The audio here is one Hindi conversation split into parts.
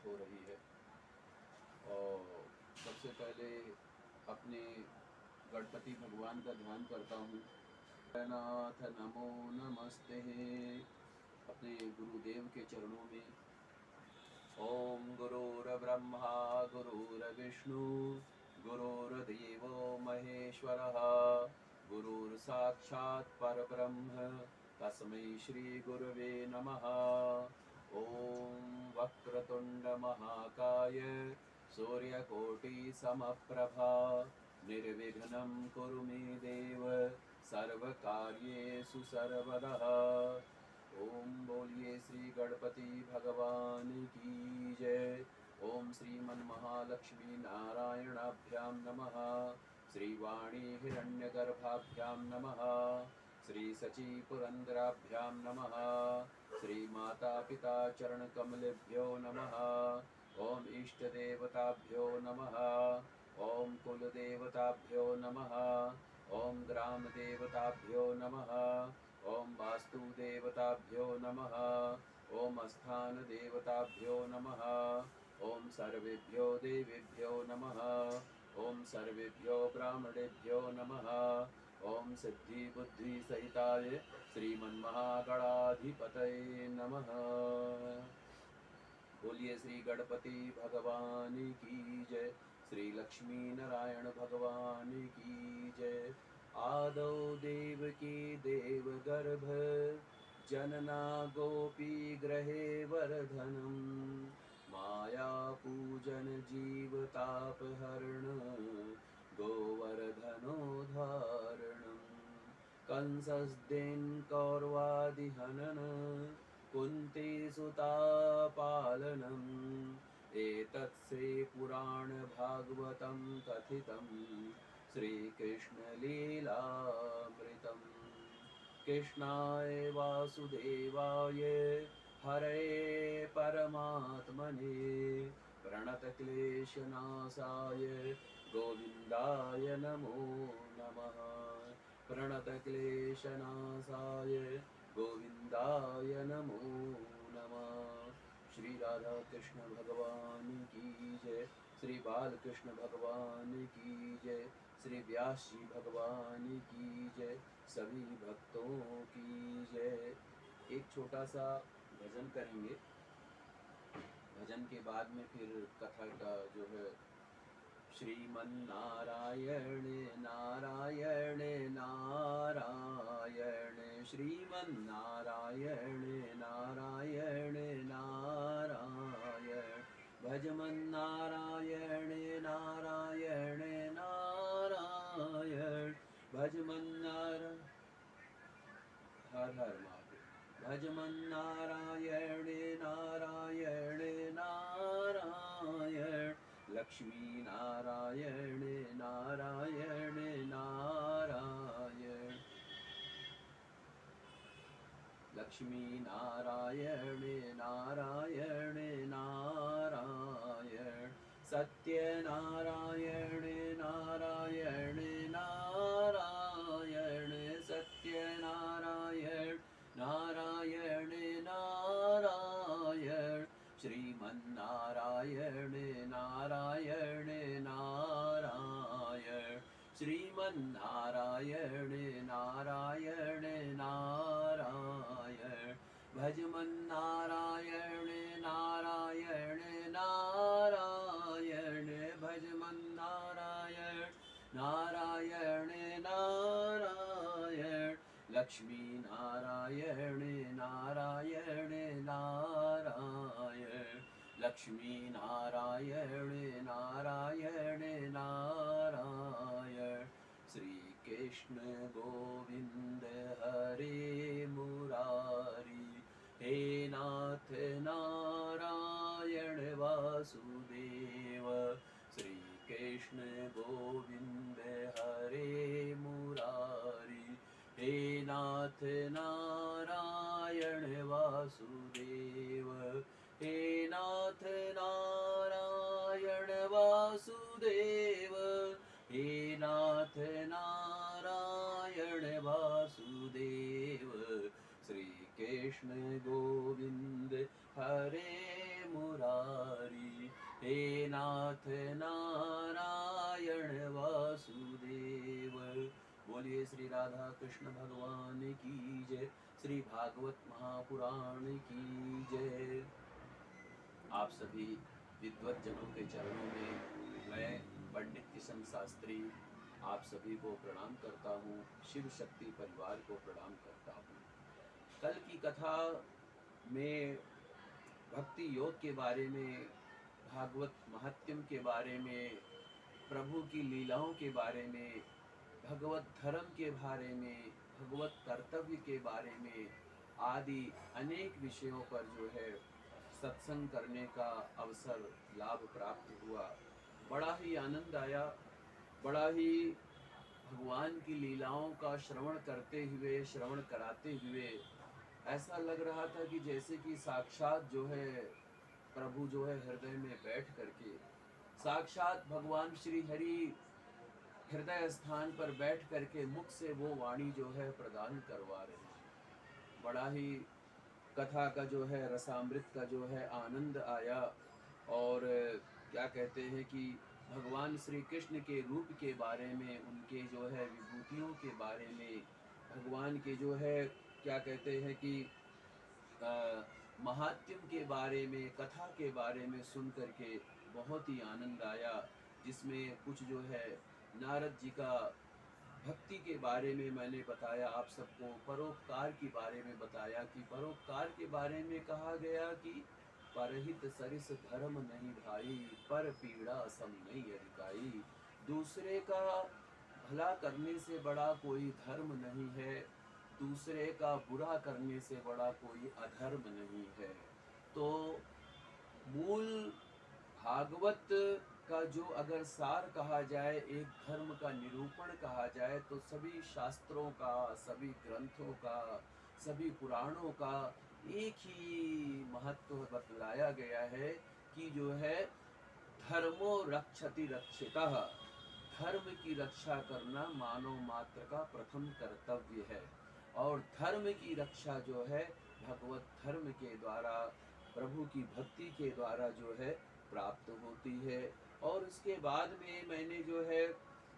हो रही है। और सबसे पहले अपने गणपति भगवान का ध्यान करता हूँ। नाथ नमो नमस्ते। अपने गुरुदेव के चरणों में ओम गुरुर्ब्रह्मा गुरुर्विष्णु गुरुर्देवो महेश्वरः गुरुर्साक्षात् परब्रह्म तस्मै श्री गुरवे नमः। ओम वक्रतुंड महाकाय सूर्यकोटि समप्रभा निर्विघ्नं कुरु मे देव सर्वकार्येषु सर्वदा। ओम बोलिए श्री गणपति भगवान की जय। ओम श्रीमन महालक्ष्मी नारायणाभ्यां नमः। श्री वाणी हिरण्यगर्भाभ्यां नमः। श्री सची पुरंदराभ्यां नमः। श्री माता पिता चरण कमलेभ्यो नमः। ओम इष्ट देवताभ्यो नमः। ओम कुल देवताभ्यो नमः। ओम ग्राम देवताभ्यो नमः। ओम वास्तु देवताभ्यो नमः। ओम स्थान देवताभ्यो नमः। ओम सर्वेभ्यो देवेभ्यो नमः। ओम सर्वेभ्यो ब्राह्मणेभ्यो नमः। ओम सिद्धि बुद्धि सहिताय श्रीमन्महागणाधिपतये नमः। बोलिए श्री गणपति भगवान की जय। श्री लक्ष्मी नारायण भगवान की जय। आदौ देवकी देवगर्भ जनना गोपी गृहे वर्धनम् माया पूजन जीवतापहरण गोवर्धनोद्धारणम् कंसस्तेन कौरवादिहनन कुन्ती सुतापालनम् एतत् श्री पुराण भागवतं कथितं श्रीकृष्णलीलामृतम्। कृष्णाय वासुदेवाय हरे परमात्मने प्रणतक्लेशनाशाय गोविन्दाय नमो नमः। प्रणतक्लेशनाशाय गोविन्दाय नमो नमः। श्री राधा कृष्ण भगवान की जय। श्री बालकृष्ण भगवान की जय। श्री व्यास जी भगवान की जय। सभी भक्तों की जय। एक छोटा सा भजन करेंगे। भजन के बाद में फिर कथा का जो है श्रीमन्नारायण नारायण नारायण श्रीमन्नारायण नारायण नारायण भजमन्नारायण नारायण नारायण भजमन्नारायण हर हर महादेव। भजमन्नारायण नारायण नारायण लक्ष्मी नारायण नारायण नारायण लक्ष्मी नारायण नारायण नारायण सत्य नारायण नारायण नारायण सत्य नारायण नारायण नारायण श्रीमन्नारायण नारायण नारायण श्रीमन्नारायण नारायण नारायण भजमन्नारायण नारायण नारायण भजमन्नारायण नारायण नारायण लक्ष्मी नारायण नारायण नारायण लक्ष्मी नारायण नारायण नारायण श्री कृष्ण गोविंद हरे मुरारी हे नाथ नारायण वासुदेव श्री कृष्ण गोविंद हरे मुरारी हे नाथ नारायण वासुदेव हे नाथ नारायण वासुदेव हे नाथ नारायण वासुदेव श्री कृष्ण गोविंद हरे मुरारी नाथ नारायण वासुदेव। बोलिए श्री राधा कृष्ण भगवान की जय, श्री भागवत महापुराण की जय। आप सभी विद्वत जनों के चरणों में मैं पंडित किशन शास्त्री आप सभी को प्रणाम करता हूँ, शिव शक्ति परिवार को प्रणाम करता हूँ। कल की कथा में भक्ति योग के बारे में, भागवत महात्म्य के बारे में, प्रभु की लीलाओं के बारे में, भगवत धर्म के बारे में, भगवत कर्तव्य के बारे में आदि अनेक विषयों पर जो है सत्संग करने का अवसर लाभ प्राप्त हुआ। बड़ा ही आनंद आया, बड़ा ही भगवान की लीलाओं का श्रवण करते हुए, श्रवण कराते हुए ऐसा लग रहा था कि जैसे कि साक्षात जो है प्रभु जो है हृदय में बैठ करके, साक्षात भगवान श्री हरि हृदय स्थान पर बैठ करके मुख से वो वाणी जो है प्रदान करवा रहे हैं। बड़ा ही कथा का जो है रसामृत का जो है आनंद आया। और क्या कहते हैं कि भगवान श्री कृष्ण के रूप के बारे में, उनके जो है विभूतियों के बारे में, भगवान के जो है क्या कहते हैं कि महात्म्य के बारे में, कथा के बारे में सुन करके बहुत ही आनंद आया। जिसमें कुछ जो है नारद जी का भक्ति के बारे में मैंने बताया आप सबको, परोपकार के बारे में बताया कि परोपकार के बारे में कहा गया कि परहित सरिस धर्म नहीं भाई, पर पीड़ा सम नहीं अधिकाई। दूसरे का भला करने से बड़ा कोई धर्म नहीं है, दूसरे का बुरा करने से बड़ा कोई अधर्म नहीं है। तो मूल भागवत का जो अगर सार कहा जाए, एक धर्म का निरूपण कहा जाए, तो सभी शास्त्रों का, सभी ग्रंथों का, सभी पुराणों का एक ही महत्व बतलाया गया है कि जो है धर्मो रक्षति रक्षितः, धर्म की रक्षा करना मानव मात्र का प्रथम कर्तव्य है। और धर्म की रक्षा जो है भगवत धर्म के द्वारा, प्रभु की भक्ति के द्वारा जो है प्राप्त होती है। और उसके बाद में मैंने जो है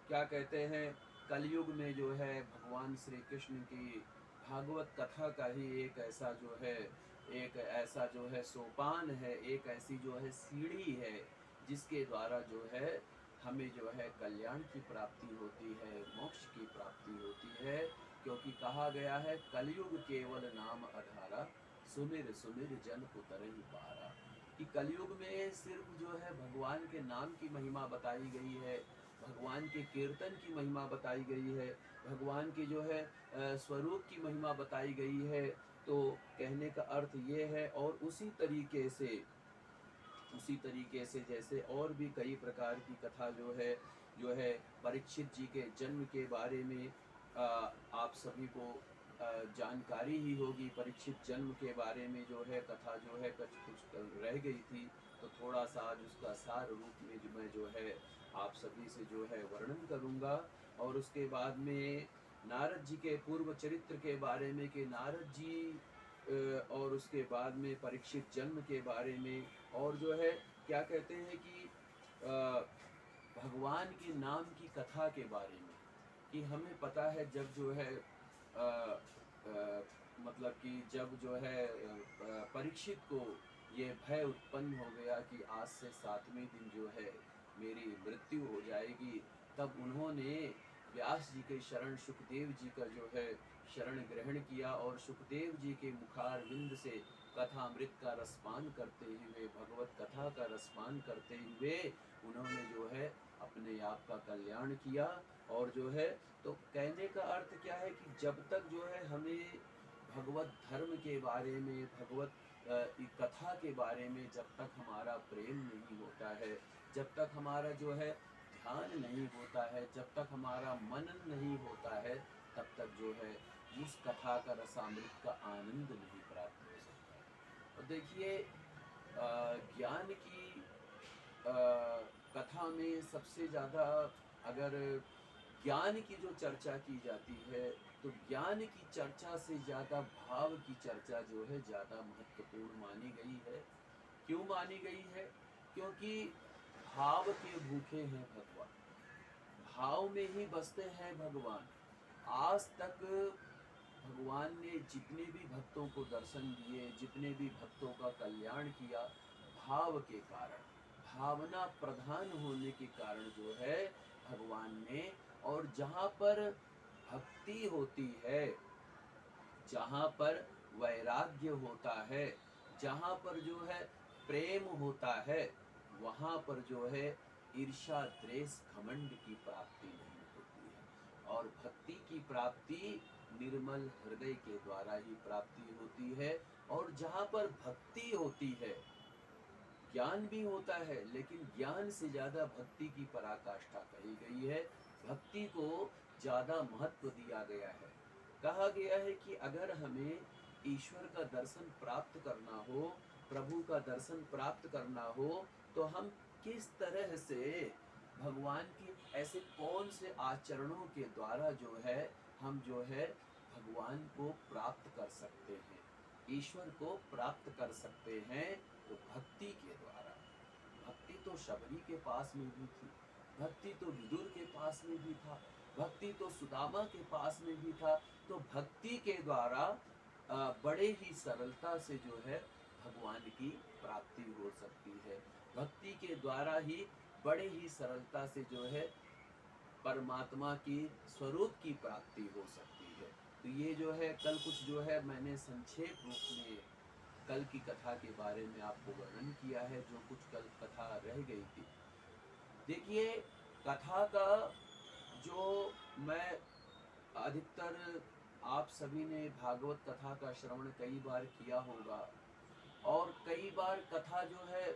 क्या कहते हैं कलयुग में जो है भगवान श्री कृष्ण की भागवत कथा का ही एक ऐसा जो है, एक ऐसा जो है सोपान है, एक ऐसी जो है सीढ़ी है जिसके द्वारा जो है हमें जो है कल्याण की प्राप्ति होती है, मोक्ष की प्राप्ति होती है। क्योंकि कहा गया है कलयुग केवल नाम आधारा, सुमिर सुमिर जन उतरहि पारा। कि कलयुग में सिर्फ जो है भगवान के नाम की महिमा बताई गई है, भगवान के कीर्तन की महिमा बताई गई है, भगवान के जो है स्वरूप की महिमा बताई गई है। तो कहने का अर्थ ये है। और उसी तरीके से जैसे और भी कई प्रकार की कथा जो है परीक्षित जी के जन्म के बारे में आप सभी को जानकारी ही होगी। परीक्षित जन्म के बारे में जो है कथा जो है कुछ रह गई थी, तो थोड़ा सा आज उसका सार रूप में जो मैं जो है आप सभी से जो है वर्णन करूँगा। और उसके बाद में नारद जी के पूर्व चरित्र के बारे में कि नारद जी और उसके बाद में परीक्षित जन्म के बारे में, और जो है क्या कहते हैं कि भगवान के नाम की कथा के बारे में। कि हमें पता है जब जो है मतलब कि जब जो है परीक्षित को ये भय उत्पन्न हो गया कि आज से 7वें दिन जो है मेरी मृत्यु हो जाएगी, तब उन्होंने व्यास जी के शरण सुखदेव जी का जो है शरण ग्रहण किया। और सुखदेव जी के मुखारविंद से कथामृत का रसपान करते हुए, भगवत कथा का रसपान करते हुए उन्होंने जो है अपने आप का कल्याण किया। और जो है तो कहने का अर्थ क्या है कि जब तक जो है हमें भगवत धर्म के बारे में, भगवत कथा के बारे में जब तक हमारा प्रेम नहीं होता है, जब तक हमारा जो है ध्यान नहीं होता है, जब तक हमारा मनन नहीं होता है, तब तक जो है उस कथा का रसामृत का आनंद नहीं प्राप्त हो सकता है। और देखिए ज्ञान की कथा में सबसे ज़्यादा अगर ज्ञान की जो चर्चा की जाती है, तो ज्ञान की चर्चा से ज़्यादा भाव की चर्चा जो है ज़्यादा महत्वपूर्ण मानी गई है। क्यों मानी गई है? क्योंकि भाव के भूखे हैं भगवान, भाव में ही बसते हैं भगवान। आज तक भगवान ने जितने भी भक्तों को दर्शन दिए, जितने भी भक्तों का कल्याण किया, भाव के कारण, भावना प्रधान होने के कारण जो है भगवान ने। और जहाँ पर भक्ति होती है, जहाँ पर वैराग्य होता है, जहाँ पर जो है प्रेम होता है, वहाँ पर जो है ईर्ष्या द्वेष घमंड की प्राप्ति नहीं होती है। और भक्ति की प्राप्ति निर्मल हृदय के द्वारा ही प्राप्ति होती है। और जहाँ पर भक्ति होती है, ज्ञान भी होता है, लेकिन ज्ञान से ज्यादा भक्ति की पराकाष्ठा कही गई है। भक्ति को ज्यादा महत्व दिया गया है। कहा गया है कि अगर हमें ईश्वर का दर्शन प्राप्त करना हो, प्रभु का दर्शन प्राप्त करना हो, तो हम किस तरह से भगवान की ऐसे कौन से आचरणों के द्वारा जो है हम जो है भगवान को प्राप्त कर सकते हैं, ईश्वर को प्राप्त कर सकते हैं। तो भक्ति के द्वारा। भक्ति तो शबरी के पास में भी थी, भक्ति तो विदुर के पास में भी था, भक्ति तो सुदामा के पास में भी था। तो भक्ति के द्वारा बड़े ही सरलता से जो है भगवान की प्राप्ति हो सकती है। भक्ति के द्वारा ही बड़े ही सरलता से जो है परमात्मा की स्वरूप की प्राप्ति हो सकती है। तो ये जो है कल कुछ जो है मैंने संक्षेप रूप में कल की कथा के बारे में आपको वर्णन किया है, जो कुछ कल कथा रह गई थी। देखिए, कथा का जो मैं अधिकतर आप सभी ने भागवत कथा का श्रवण कई बार किया होगा, और कई बार कथा जो है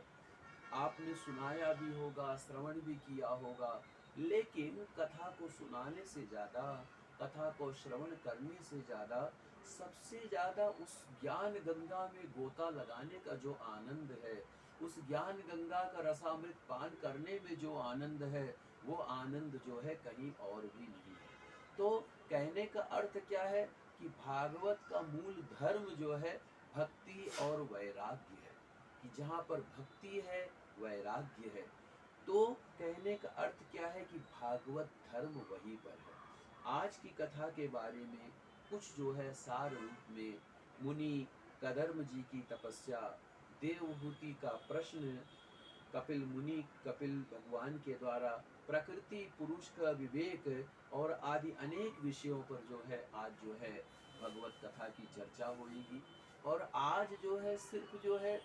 आपने सुनाया भी होगा, श्रवण भी किया होगा। लेकिन कथा को सुनाने से ज़्यादा, कथा को श्रवण करने से ज़्यादा, सबसे ज़्यादा उस ज्ञान गंगा में गोता लगाने का जो आनंद है, उस ज्ञान गंगा का रसामृत पान करने में जो आनंद है, वो आनंद जो है कहीं और भी नहीं है। तो कहने का अर्थ क्या है कि भागवत का मूल धर्म जो है भक्ति और वैराग्य है, कि जहाँ पर भक्ति है, वैराग्य है। तो कहने का अर्थ क्या है कि भागवत धर्म वहीं पर है। आज की कथा के बारे में कुछ जो है सार रूप में मुनि कदर्म जी की तपस्या, देवहूति का प्रश्न, कपिल मुनि कपिल भगवान के द्वारा प्रकृति पुरुष का विवेक और आदि अनेक विषयों पर जो है आज जो है भगवत कथा की चर्चा होगी। और आज जो है सिर्फ जो है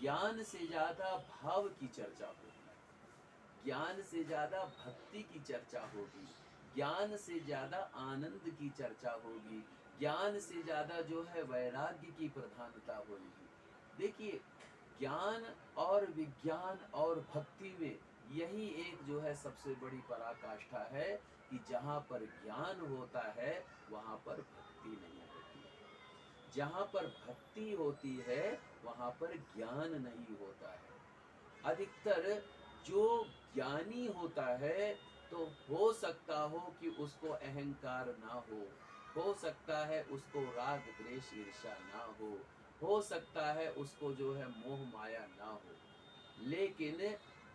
ज्ञान से ज्यादा भाव की चर्चा होगी, ज्ञान से ज्यादा भक्ति की चर्चा होगी, ज्ञान से ज्यादा आनंद की चर्चा होगी, ज्ञान से ज्यादा जो है वैराग्य की प्रधानता होगी। देखिए, ज्ञान और विज्ञान और भक्ति में यही एक जो है सबसे बड़ी पराकाष्ठा है कि जहाँ पर ज्ञान होता है वहाँ पर भक्ति नहीं होती है, जहाँ पर भक्ति होती है वहाँ पर ज्ञान नहीं होता है। अधिकतर जो ज्ञानी होता है तो हो सकता हो कि उसको अहंकार ना हो सकता है उसको राग द्वेष ईर्ष्या ना हो सकता है उसको जो है मोह माया ना हो, लेकिन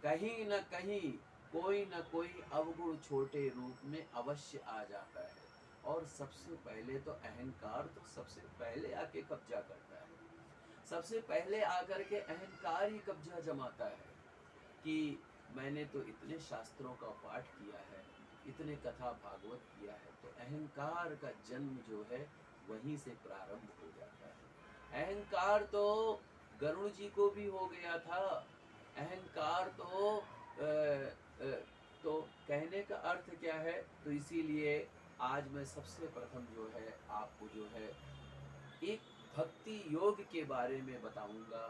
कहीं न कहीं कोई न कोई अवगुण छोटे रूप में अवश्य आ जाता है। और सबसे पहले तो अहंकार तो सबसे पहले आके कब्जा करता है, सबसे पहले आकर के अहंकार ही कब्जा जमाता है कि मैंने तो इतने शास्त्रों का पाठ किया है, इतने कथा भागवत किया है। तो अहंकार का जन्म जो है वहीं से प्रारंभ हो जाता है। अहंकार तो गरुड़ जी को भी हो गया था। अहंकार तो कहने का अर्थ क्या है, तो इसीलिए आज मैं सबसे प्रथम जो है आपको जो है एक भक्ति योग के बारे में बताऊंगा,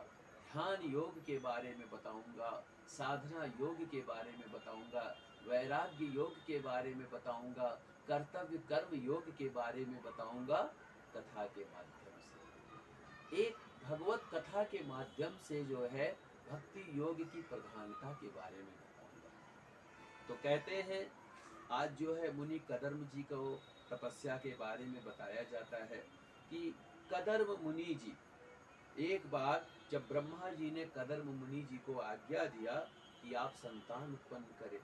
ध्यान योग के बारे में बताऊंगा, साधना योग के बारे में बताऊंगा, वैराग्य योग के बारे में बताऊंगा, कर्तव्य कर्म योग के बारे में बताऊंगा। कथा के माध्यम से, एक भगवत कथा के माध्यम से जो है भक्ति योग की प्रधानता के बारे में बताऊंगा। तो कहते हैं आज जो है मुनि कदर्म जी को तपस्या के बारे में बताया जाता है कि कदर्म मुनि जी, एक बार जब ब्रह्मा जी ने कदर्म मुनि जी को आज्ञा दिया कि कि आप संतान उत्पन्न करें।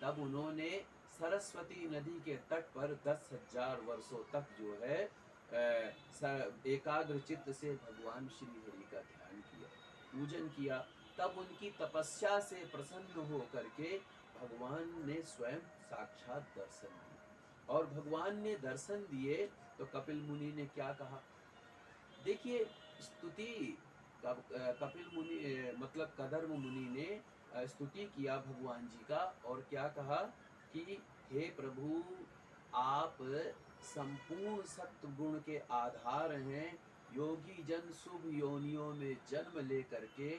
तब उन्होंने सरस्वती नदी के तट पर 10,000 वर्षों तक जो है एकाग्र चित्त से भगवान श्री हरि का ध्यान किया, पूजन किया। तब उनकी तपस्या से प्रसन्न हो करके भगवान ने स्वयं साक्षात दर्शन दिए। और भगवान ने दर्शन दिए तो कपिल मुनि ने क्या कहा, देखिए स्तुति कपिल मुनि मतलब कदर्म मुनि ने स्तुति किया भगवान जी का, और क्या कहा कि हे प्रभु, आप संपूर्ण सत्व गुण के आधार हैं। योगी जन शुभ योनियों में जन्म ले करके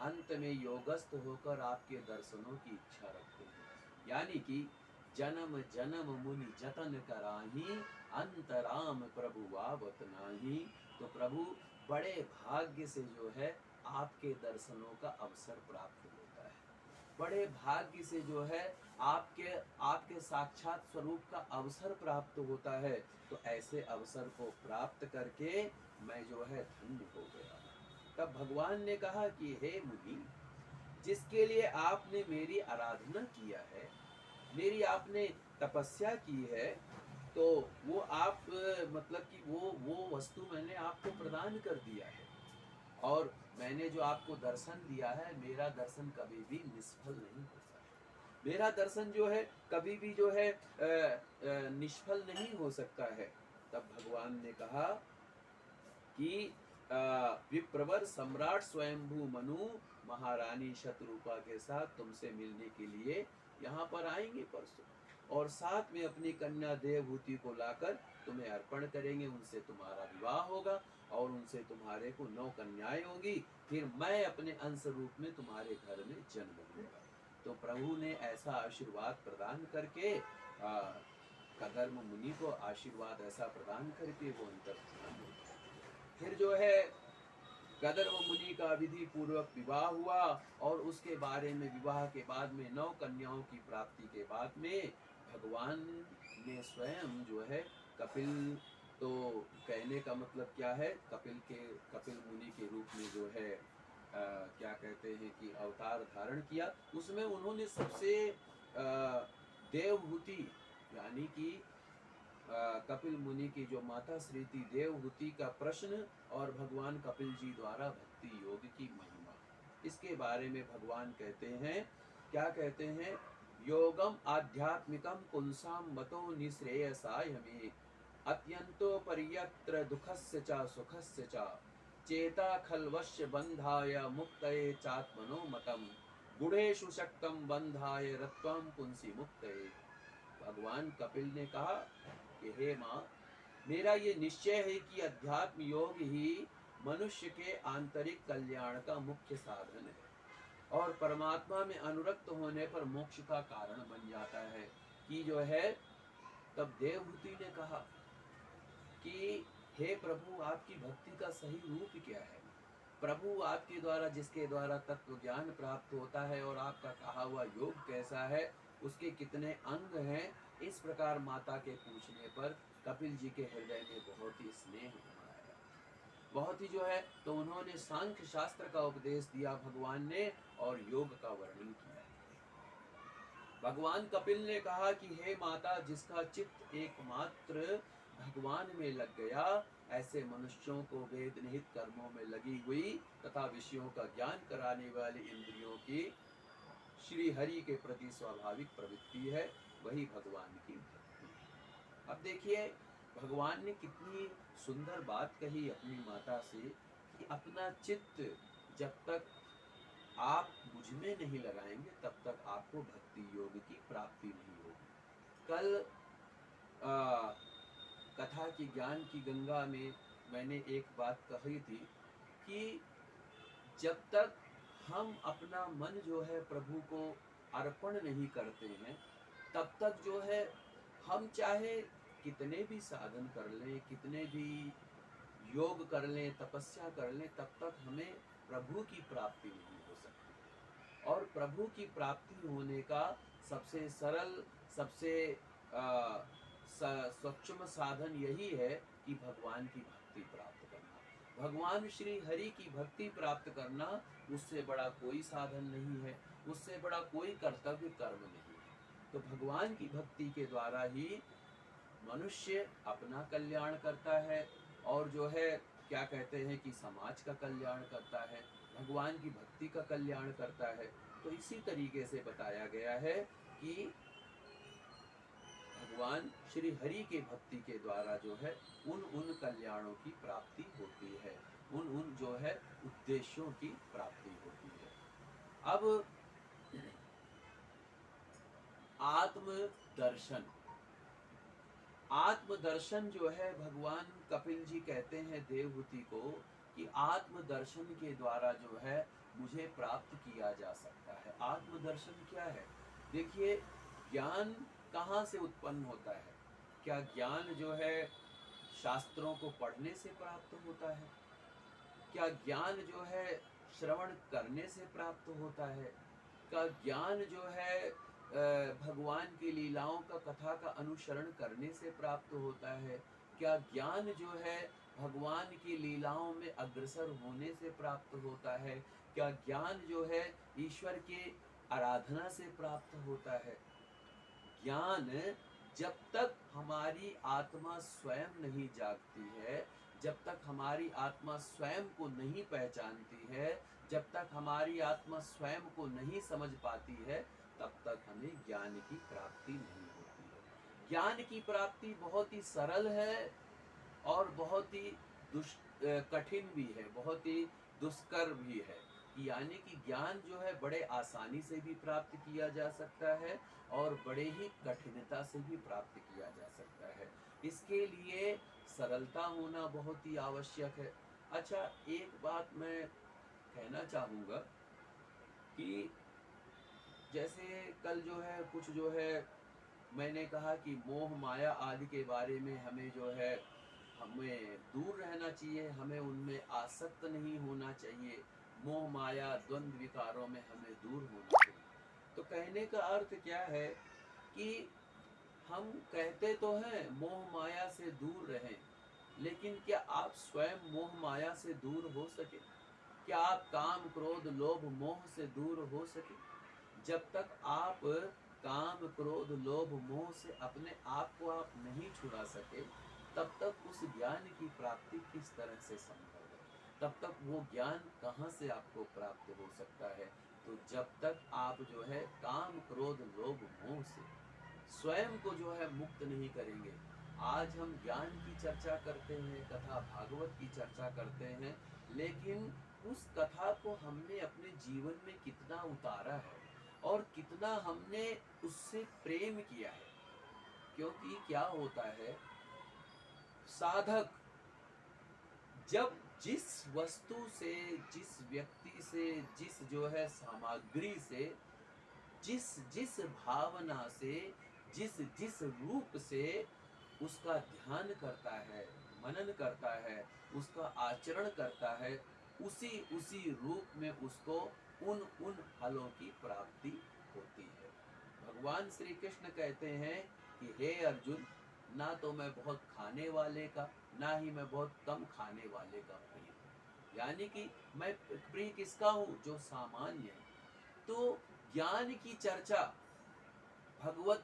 अंत में योगस्थ होकर आपके दर्शनों की इच्छा रखते हैं। यानी कि जन्म जन्म मुनि जतन कराही, अंतराम प्रभु आवत नाही। तो प्रभु बड़े भाग्य से जो है आपके दर्शनों का अवसर प्राप्त होता है, बड़े भाग्य से जो है आपके साक्षात स्वरूप का अवसर प्राप्त होता है। तो ऐसे अवसर को प्राप्त करके मैं जो है धन्य हो गया। तब भगवान ने कहा कि हे मुनि, जिसके लिए आपने मेरी आराधना किया है, मेरी आपने तपस्या की है, तो वो आप मतलब कि वो वस्तु मैंने आपको प्रदान कर दिया है। और मैंने जो आपको दर्शन दिया है, मेरा दर्शन कभी भी निष्फल नहीं होता है। मेरा दर्शन जो है कभी भी जो है निष्फल नहीं हो सकता है। तब भगवान ने कहा कि विप्रवर सम्राट स्वयंभू मनु महारानी शतरूपा के साथ तुमसे मिलने के लिए यहाँ पर आएंगे परसों, और साथ में अपनी कन्या देवभूति को लाकर तुम्हें अर्पण करेंगे। उनसे तुम्हारा विवाह होगा और उनसे तुम्हारे को 9 कन्याएं होगी। फिर मैं अपने अंश रूप में तुम्हारे घर में जन्म लूंगा। तो प्रभु ने ऐसा आशीर्वाद प्रदान करके कदर्म मुनि को आशीर्वाद ऐसा प्रदान करके वो अंतर्धान हो गए। फिर जो है कदर्म मुनि का विधि पूर्वक विवाह हुआ, और उसके बारे में विवाह के बाद में 9 कन्याओं की प्राप्ति के बाद में भगवान ने स्वयं जो है कपिल, तो कहने का मतलब क्या है, कपिल मुनि के रूप में जो है क्या कहते हैं कि अवतार धारण किया। उसमें उन्होंने सबसे देवहूति यानी कि कपिल मुनि की जो माता श्री थी देवहूति का प्रश्न, और भगवान कपिल जी द्वारा भक्ति योग की महिमा, इसके बारे में भगवान कहते हैं, क्या कहते हैं, योगम आध्यात्मिकम पुंसाम मतो निश्रेयसाय हमें अत्यंतो पर्यत्र दुखस्य च सुखस्य च चेता खलवश्य बंधाय मुक्तये चात्मनो मतम गुणेषु शक्तम बंधाय रत्वम पुंसी मुक्तये। भगवान कपिल ने कहा कि हे माँ, मेरा ये निश्चय है कि अध्यात्म योग ही मनुष्य के आंतरिक कल्याण का मुख्य साधन है, और परमात्मा में अनुरक्त होने पर मोक्ष का कारण बन जाता है। कि जो है तब देवहूति ने कहा कि हे प्रभु, आपकी भक्ति का सही रूप क्या है? प्रभु आपके द्वारा, जिसके द्वारा तत्व ज्ञान प्राप्त होता है, और आपका कहा हुआ योग कैसा है, उसके कितने अंग हैं? इस प्रकार माता के पूछने पर कपिल जी के हृदय में बहुत ही स्नेह आया, बहुत ही जो है, तो उन्होंने सांख्य शास्त्र का उपदेश दिया भगवान ने, और योग का वर्णन किया। भगवान कपिल ने कहा कि हे माता, जिसका चित्त एकमात्र भगवान में लग गया, ऐसे मनुष्यों को वेद निहित कर्मों में लगी हुई तथा विषयों का ज्ञान कराने वाली इंद्रियों की श्री हरि के प्रति स्वाभाविक प्रवृत्ति है, वही भगवान की भक्ति है। अब देखिए भगवान ने कितनी सुंदर बात कही अपनी माता से कि अपना चित्त जब तक आप मुझ में नहीं लगाएंगे तब तक आपको भक्ति योग की प्राप्ति नहीं होगी। कल कथा की ज्ञान की गंगा में मैंने एक बात कही थी कि जब तक हम अपना मन जो है प्रभु को अर्पण नहीं करते हैं, तब तक जो है हम चाहे कितने भी साधन कर लें, कितने भी योग कर लें, तपस्या कर लें, तब तक हमें प्रभु की प्राप्ति नहीं हो सकती। और प्रभु की प्राप्ति होने का सबसे सरल, सबसे सक्षम साधन यही है कि भगवान की भक्ति प्राप्त करना, भगवान श्री हरि की भक्ति प्राप्त करना, उससे बड़ा कोई साधन नहीं है, उससे बड़ा कोई कर्तव्य कर्म नहीं है। तो भगवान की भक्ति के द्वारा ही मनुष्य अपना कल्याण करता है और जो है क्या कहते हैं कि समाज का कल्याण करता है, भगवान की भक्ति का कल्याण करता है। तो इसी तरीके से बताया गया है कि भगवान श्री हरि के भक्ति के द्वारा जो है उन कल्याणों की प्राप्ति होती है, उन जो है उद्देश्यों की प्राप्ति होती है। अब आत्मदर्शन, आत्मदर्शन जो है भगवान कपिल जी कहते हैं देवहूति को कि आत्मदर्शन के द्वारा जो है मुझे प्राप्त किया जा सकता है। आत्मदर्शन क्या है? देखिए, ज्ञान कहाँ से उत्पन्न होता है? क्या ज्ञान जो है शास्त्रों को पढ़ने से प्राप्त होता है? क्या ज्ञान जो है श्रवण करने से प्राप्त होता है? क्या ज्ञान जो है भगवान की लीलाओं का कथा का अनुसरण करने से प्राप्त होता है? क्या ज्ञान जो है भगवान की लीलाओं में अग्रसर होने से प्राप्त होता है? क्या ज्ञान जो है ईश्वर के आराधना से प्राप्त होता है? ज्ञान जब तक हमारी आत्मा स्वयं नहीं जागती है, जब तक हमारी आत्मा स्वयं को नहीं पहचानती है, जब तक हमारी आत्मा स्वयं को नहीं समझ पाती है, तब तक हमें ज्ञान की प्राप्ति नहीं होती है। ज्ञान की प्राप्ति बहुत ही सरल है और बहुत ही कठिन भी है, बहुत ही दुष्कर भी है। यानी कि ज्ञान जो है बड़े आसानी से भी प्राप्त किया जा सकता है और बड़े ही कठिनता से भी प्राप्त किया जा सकता है। इसके लिए सरलता होना बहुत ही आवश्यक है। अच्छा, एक बात मैं कहना चाहूँगा कि जैसे कल जो है कुछ जो है मैंने कहा कि मोह माया आदि के बारे में हमें जो है हमें दूर रहना चाहिए, हमें उनमें आसक्त नहीं होना चाहिए, मोह माया द्वंद्व विकारों में हमें दूर होना चाहिए। तो कहने का अर्थ क्या है कि हम कहते तो हैं मोह माया से दूर रहें, लेकिन क्या आप स्वयं मोह माया से दूर हो सके? क्या आप काम क्रोध लोभ मोह से दूर हो सके? जब तक आप काम क्रोध लोभ मोह से अपने आप को आप नहीं छुड़ा सके, तब तक उस ज्ञान की प्राप्ति किस तरह से संभव है? तब तक वो ज्ञान कहाँ से आपको प्राप्त हो सकता है? तो जब तक आप जो है काम क्रोध लोभ मोह से स्वयं को जो है मुक्त नहीं करेंगे। आज हम ज्ञान की चर्चा करते हैं, कथा भागवत की चर्चा करते हैं, लेकिन उस कथा को हमने अपने जीवन में कितना उतारा है और कितना हमने उससे प्रेम किया है। क्योंकि क्या होता है, साधक जब जिस वस्तु से, जिस व्यक्ति से, जिस जो है सामग्री से, जिस जिस भावना से, जिस जिस रूप से उसका ध्यान करता है, मनन करता है, उसका आचरण करता है, उसी उसी रूप में उसको उन फलों की प्राप्ति होती है। भगवान श्री कृष्ण कहते हैं कि हे अर्जुन, ना तो मैं बहुत खाने वाले का, ना ही मैं बहुत कम खाने वाले का प्रिय हूँ। यानी कि मैं प्रिय किसका हूँ? जो सामान्य है। तो ज्ञान की चर्चा, भगवत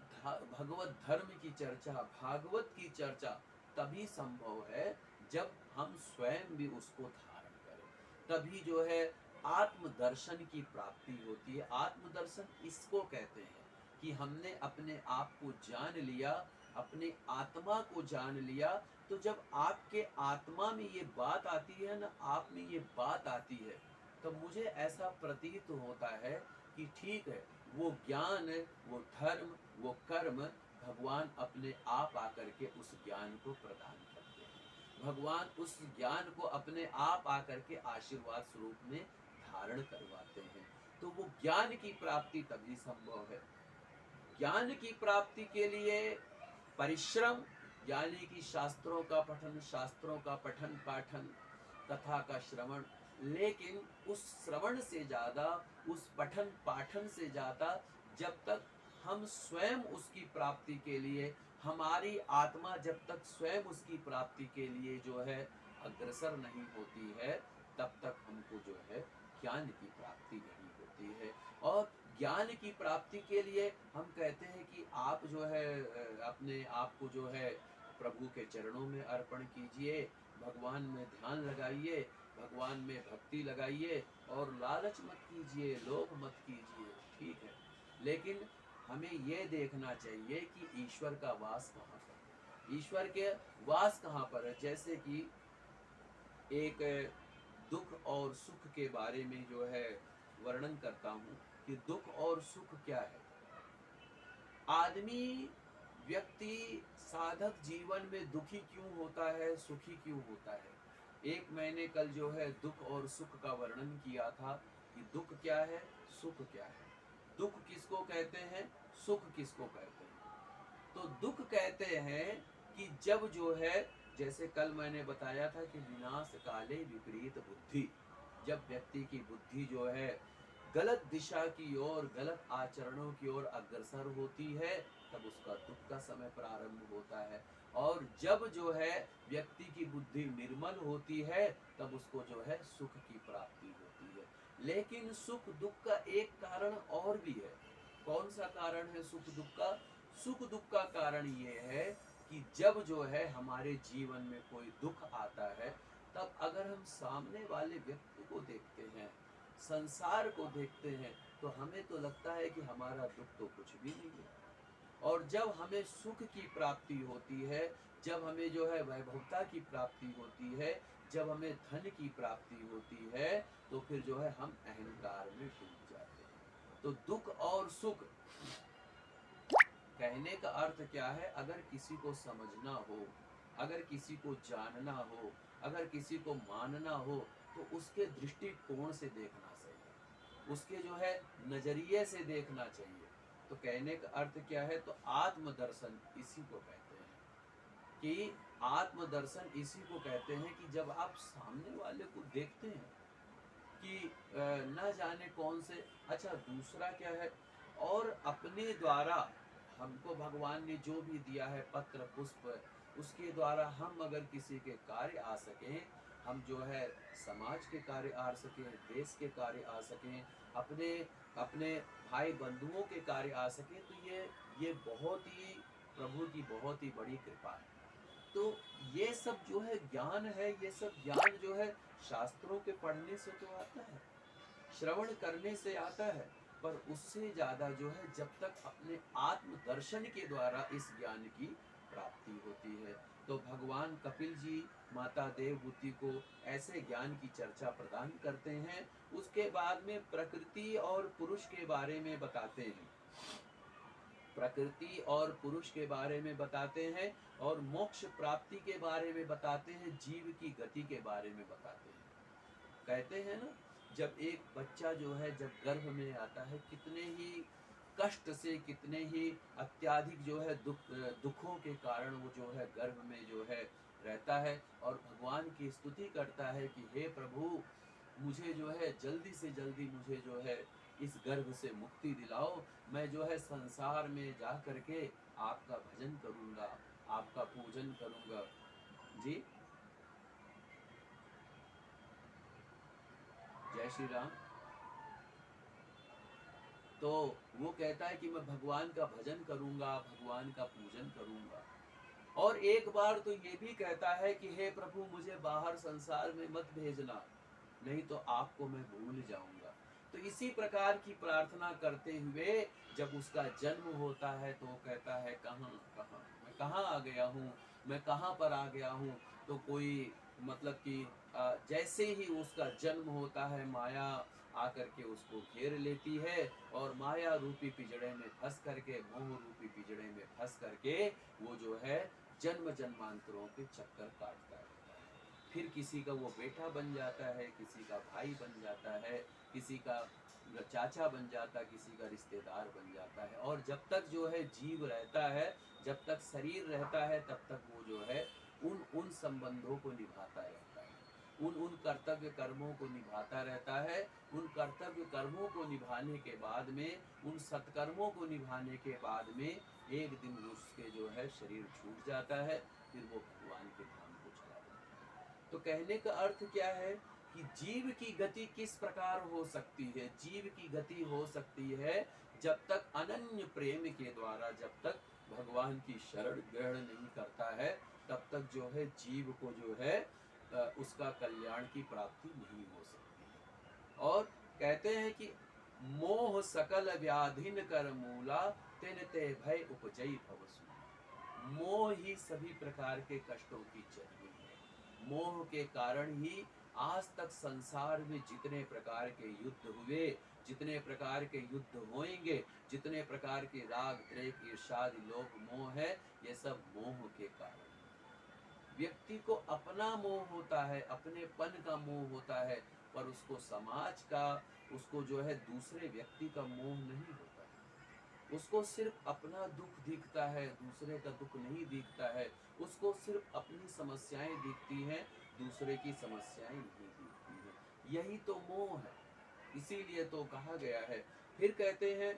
धर्म की चर्चा, भागवत की चर्चा तभी संभव है जब हम स्वयं भी उसको धारण करें। तभी जो है आत्मदर्शन की प्राप्ति होती है। आत्मदर्शन इसको कहते हैं कि हमने अपने आप को जान लिया, अपने आत्मा को जान लिया। तो जब आपके आत्मा में ये बात आती है ना, आप में ये बात आती है, तो मुझे ऐसा प्रतीत होता है कि ठीक है, वो ज्ञान, वो धर्म, वो कर्म भगवान अपने आप आकर के उस ज्ञान को प्रदान करते हैं। भगवान उस ज्ञान को अपने आप आकर के आशीर्वाद स्वरूप में धारण करवाते हैं। तो वो ज्ञान की प्राप्ति तभी संभव है। ज्ञान की प्राप्ति के लिए परिश्रम, यानी कि शास्त्रों का पठन, शास्त्रों का पठन पाठन, कथा का श्रवण, लेकिन उस श्रवण से ज़्यादा, उस पठन पाठन से ज़्यादा, जब तक हम स्वयं उसकी प्राप्ति के लिए, हमारी आत्मा जब तक स्वयं उसकी प्राप्ति के लिए जो है अग्रसर नहीं होती है, तब तक हमको जो है ज्ञान की प्राप्ति नहीं होती है। और ज्ञान की प्राप्ति के लिए हम कहते हैं कि आप जो है अपने आप को जो है प्रभु के चरणों में अर्पण कीजिए, भगवान में ध्यान लगाइए, भगवान में भक्ति लगाइए और लालच मत कीजिए, लोभ मत कीजिए, ठीक है। लेकिन हमें ये देखना चाहिए कि ईश्वर का वास कहाँ पर है, ईश्वर के वास कहाँ पर है। जैसे कि एक दुख और सुख के बारे में जो है वर्णन करता हूँ कि दुख और सुख क्या है। आदमी व्यक्ति साधक जीवन में दुखी क्यों होता है, सुखी क्यों होता है। एक मैंने कल जो है दुख और सुख का वर्णन किया था कि दुख क्या है, सुख क्या है। दुख किसको कहते हैं, सुख किसको कहते हैं। तो दुख कहते हैं कि जब जो है, जैसे कल मैंने बताया था कि विनाश काले विपरीत बुद्धि, जब व्यक्ति की बुद्धि जो है गलत दिशा की ओर, गलत आचरणों की ओर अग्रसर होती है, तब उसका दुख का समय प्रारंभ होता है। और जब जो है व्यक्ति की बुद्धि निर्मल होती है, तब उसको जो है सुख की प्राप्ति होती है। लेकिन सुख दुख का एक कारण और भी है। कौन सा कारण है सुख दुख का? सुख दुख का कारण ये है कि जब जो है हमारे जीवन में कोई दुख आता है, तब अगर हम सामने वाले व्यक्ति को देखते हैं, संसार को देखते हैं, तो हमें तो लगता है कि हमारा दुख तो कुछ भी नहीं है। और जब हमें सुख की प्राप्ति होती है, जब हमें जो है वैभवता की प्राप्ति होती है, जब हमें धन की प्राप्ति होती है, तो फिर जो है हम अहंकार में डूब जाते हैं। तो दुख और सुख कहने का अर्थ क्या है? अगर किसी को समझना हो, अगर किसी को जानना हो, अगर किसी को मानना हो, तो उसके दृष्टिकोण से देखना चाहिए, उसके जो है नजरिए से देखना चाहिए। तो कहने का अर्थ क्या है? तो आत्मदर्शन इसी को कहते हैं कि आत्मदर्शन इसी को कहते हैं कि जब आप सामने वाले को देखते हैं कि न जाने कौन से, अच्छा दूसरा क्या है, और अपने द्वारा हमको भगवान ने जो भी दिया है पत्र पुष्प, उसके द्वारा हम अगर किसी के कार्य आ सकें, हम जो है समाज के कार्य आ सकें, देश के कार्य आ सकें, अपने अपने भाई बंधुओं के कार्य आ सकें, तो ये बहुत ही प्रभु की बहुत ही बड़ी कृपा है। तो ये सब जो है ज्ञान है, ये सब ज्ञान जो है शास्त्रों के पढ़ने से तो आता है, श्रवण करने से आता है, पर उससे ज़्यादा जो है जब तक अपने आत्म दर्शन के द्वारा इस ज्ञान की प्राप्ति होती है। तो भगवान कपिल जी माता देवहूति को ऐसे ज्ञान की चर्चा प्रदान करते हैं। उसके बाद में प्रकृति और पुरुष के बारे में बताते हैं, प्रकृति और पुरुष के बारे में बताते हैं, और मोक्ष प्राप्ति के बारे में बताते हैं, जीव की गति के बारे में बताते हैं। कहते हैं ना, जब एक बच्चा जो है जब गर्भ में आता है, कितने ही कष्ट से, कितने ही अत्याधिक जो है दुखों के कारण वो जो है गर्भ में जो है रहता है, और भगवान की स्तुति करता है कि हे प्रभु, मुझे जो है जल्दी से जल्दी मुझे जो है इस गर्भ से मुक्ति दिलाओ, मैं जो है संसार में जा करके आपका भजन करूँगा, आपका पूजन करूँगा। जी, जय श्री राम। तो वो कहता है कि मैं भगवान का भजन करूँगा, भगवान का पूजन करूँगा। और एक बार तो ये भी कहता है कि हे प्रभु, मुझे बाहर संसार में मत भेजना, नहीं तो आपको मैं भूल जाऊंगा। तो इसी प्रकार की प्रार्थना करते हुए जब उसका जन्म होता है, तो वो कहता है कहाँ कहाँ मैं कहाँ आ गया हूँ, मैं कहाँ पर आ गया हूँ। तो कोई मतलब कि जैसे ही उसका जन्म होता है, माया आकर के उसको घेर लेती है, और माया रूपी पिंजड़े में फंस करके, मोह रूपी पिंजड़े में फंस करके वो जो है जन्म जन्मांतरों के चक्कर काटता रहता है। फिर किसी का वो बेटा बन जाता है, किसी का भाई बन जाता है, किसी का चाचा बन जाता है, किसी का रिश्तेदार बन जाता है। और जब तक जो है जीव रहता है, जब तक शरीर रहता है, तब तक वो जो है उन संबंधों को निभाता रहता है, उन कर्तव्य कर्मों को निभाता रहता है। उन कर्तव्य कर्मों को निभाने के बाद में, उन सत्कर्मों को निभाने के बाद में एक दिन उसके जो है शरीर छूट जाता है, फिर वो भगवान के धाम को चला जाता है। तो कहने का अर्थ क्या है कि जीव की गति किस प्रकार हो सकती है। जीव की गति हो सकती है जब तक अनन्य प्रेम के द्वारा, जब तक भगवान की शरण ग्रहण नहीं करता है, तब तक जो है जीव को जो है उसका कल्याण की प्राप्ति नहीं हो सकती है। और कहते हैं कि मोह सकल व्याधिन कर मूला, तिन ते भय उपजई भवसूला। मोह ही सभी प्रकार के कष्टों की जन्मी है। मोह के कारण ही आज तक संसार में जितने प्रकार के युद्ध हुए, जितने प्रकार के युद्ध होंगे, जितने प्रकार के राग द्वेष ईर्ष्यादि लोभ मोह है, ये सब मोह के कारण। व्यक्ति को अपना मोह होता है, अपने पन का मोह होता है, पर उसको समाज का, उसको जो है दूसरे व्यक्ति का मोह नहीं होता है। उसको सिर्फ अपना दुख दिखता है, दूसरे का दुख नहीं दिखता है। उसको सिर्फ अपनी समस्याएं दिखती हैं, दूसरे की समस्याएं नहीं दिखती हैं। यही तो मोह है। इसीलिए तो कहा गया है। फिर कहते हैं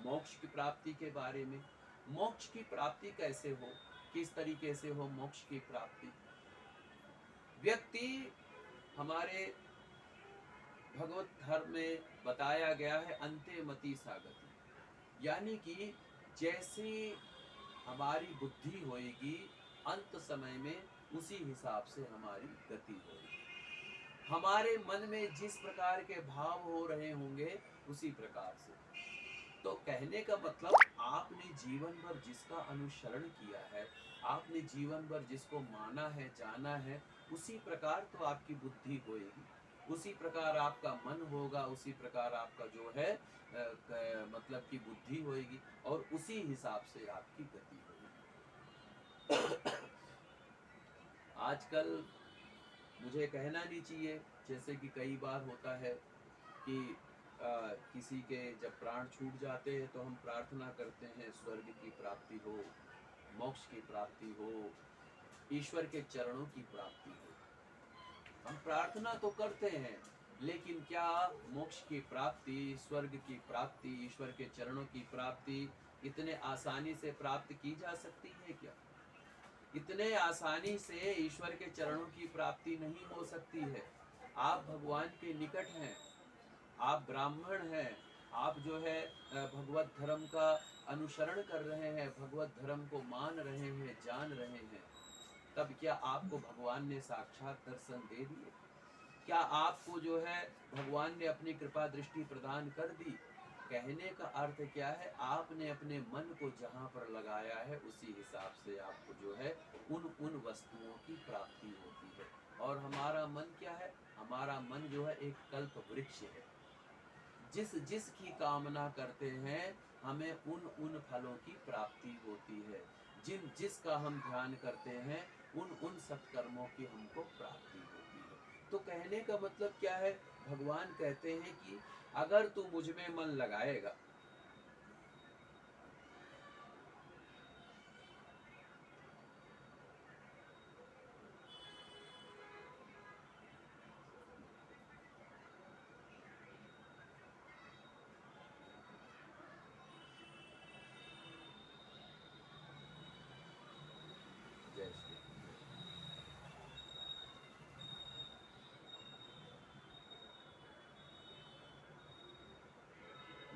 मोक्ष की प्राप्ति के बारे में। मोक्ष की प्राप्ति कैसे हो, किस तरीके से हो मोक्ष की प्राप्ति। व्यक्ति, हमारे भगवत धर्म में बताया गया है अंते मति सागति, यानी कि जैसी हमारी बुद्धि होएगी अंत समय में, उसी हिसाब से हमारी गति होगी। हमारे मन में जिस प्रकार के भाव हो रहे होंगे उसी प्रकार से। तो कहने का मतलब, आपने जीवन भर जिसका अनुसरण किया है, आपने जीवन भर जिसको माना है, जाना है, उसी प्रकार तो आपकी बुद्धि होएगी, उसी प्रकार आपका मन होगा, उसी प्रकार आपका जो है मतलब की बुद्धि होएगी, और उसी हिसाब से आपकी गति होगी। आजकल मुझे कहना नहीं चाहिए, जैसे कि कई बार होता है कि किसी के जब प्राण छूट जाते हैं तो हम प्रार्थना करते हैं स्वर्ग की प्राप्ति हो, मोक्ष की प्राप्ति हो, ईश्वर के चरणों की प्राप्ति हो। हम प्रार्थना तो करते हैं, लेकिन क्या मोक्ष की प्राप्ति, स्वर्ग की प्राप्ति, ईश्वर के चरणों की प्राप्ति इतने आसानी से प्राप्त की जा सकती है क्या? इतने आसानी से ईश्वर के चरणों की प्राप्ति नहीं हो सकती है। आप भगवान के निकट हैं, आप ब्राह्मण हैं, आप जो है भगवत धर्म का अनुसरण कर रहे हैं, भगवत धर्म को मान रहे हैं, जान रहे हैं, तब क्या आपको भगवान ने साक्षात दर्शन दे दिए? क्या आपको जो है भगवान ने अपनी कृपा दृष्टि प्रदान कर दी? कहने का अर्थ क्या है, आपने अपने मन को जहाँ पर लगाया है उसी हिसाब से आपको जो है उन वस्तुओं की प्राप्ति होती है। और हमारा मन क्या है? हमारा मन जो है एक कल्प वृक्ष है। जिसकी कामना करते हैं, हमें उन फलों की प्राप्ति होती है। जिसका हम ध्यान करते हैं, उन सत्कर्मों की हमको प्राप्ति होती है। तो कहने का मतलब क्या है? भगवान कहते हैं कि अगर तू मुझ में मन लगाएगा, जय श्री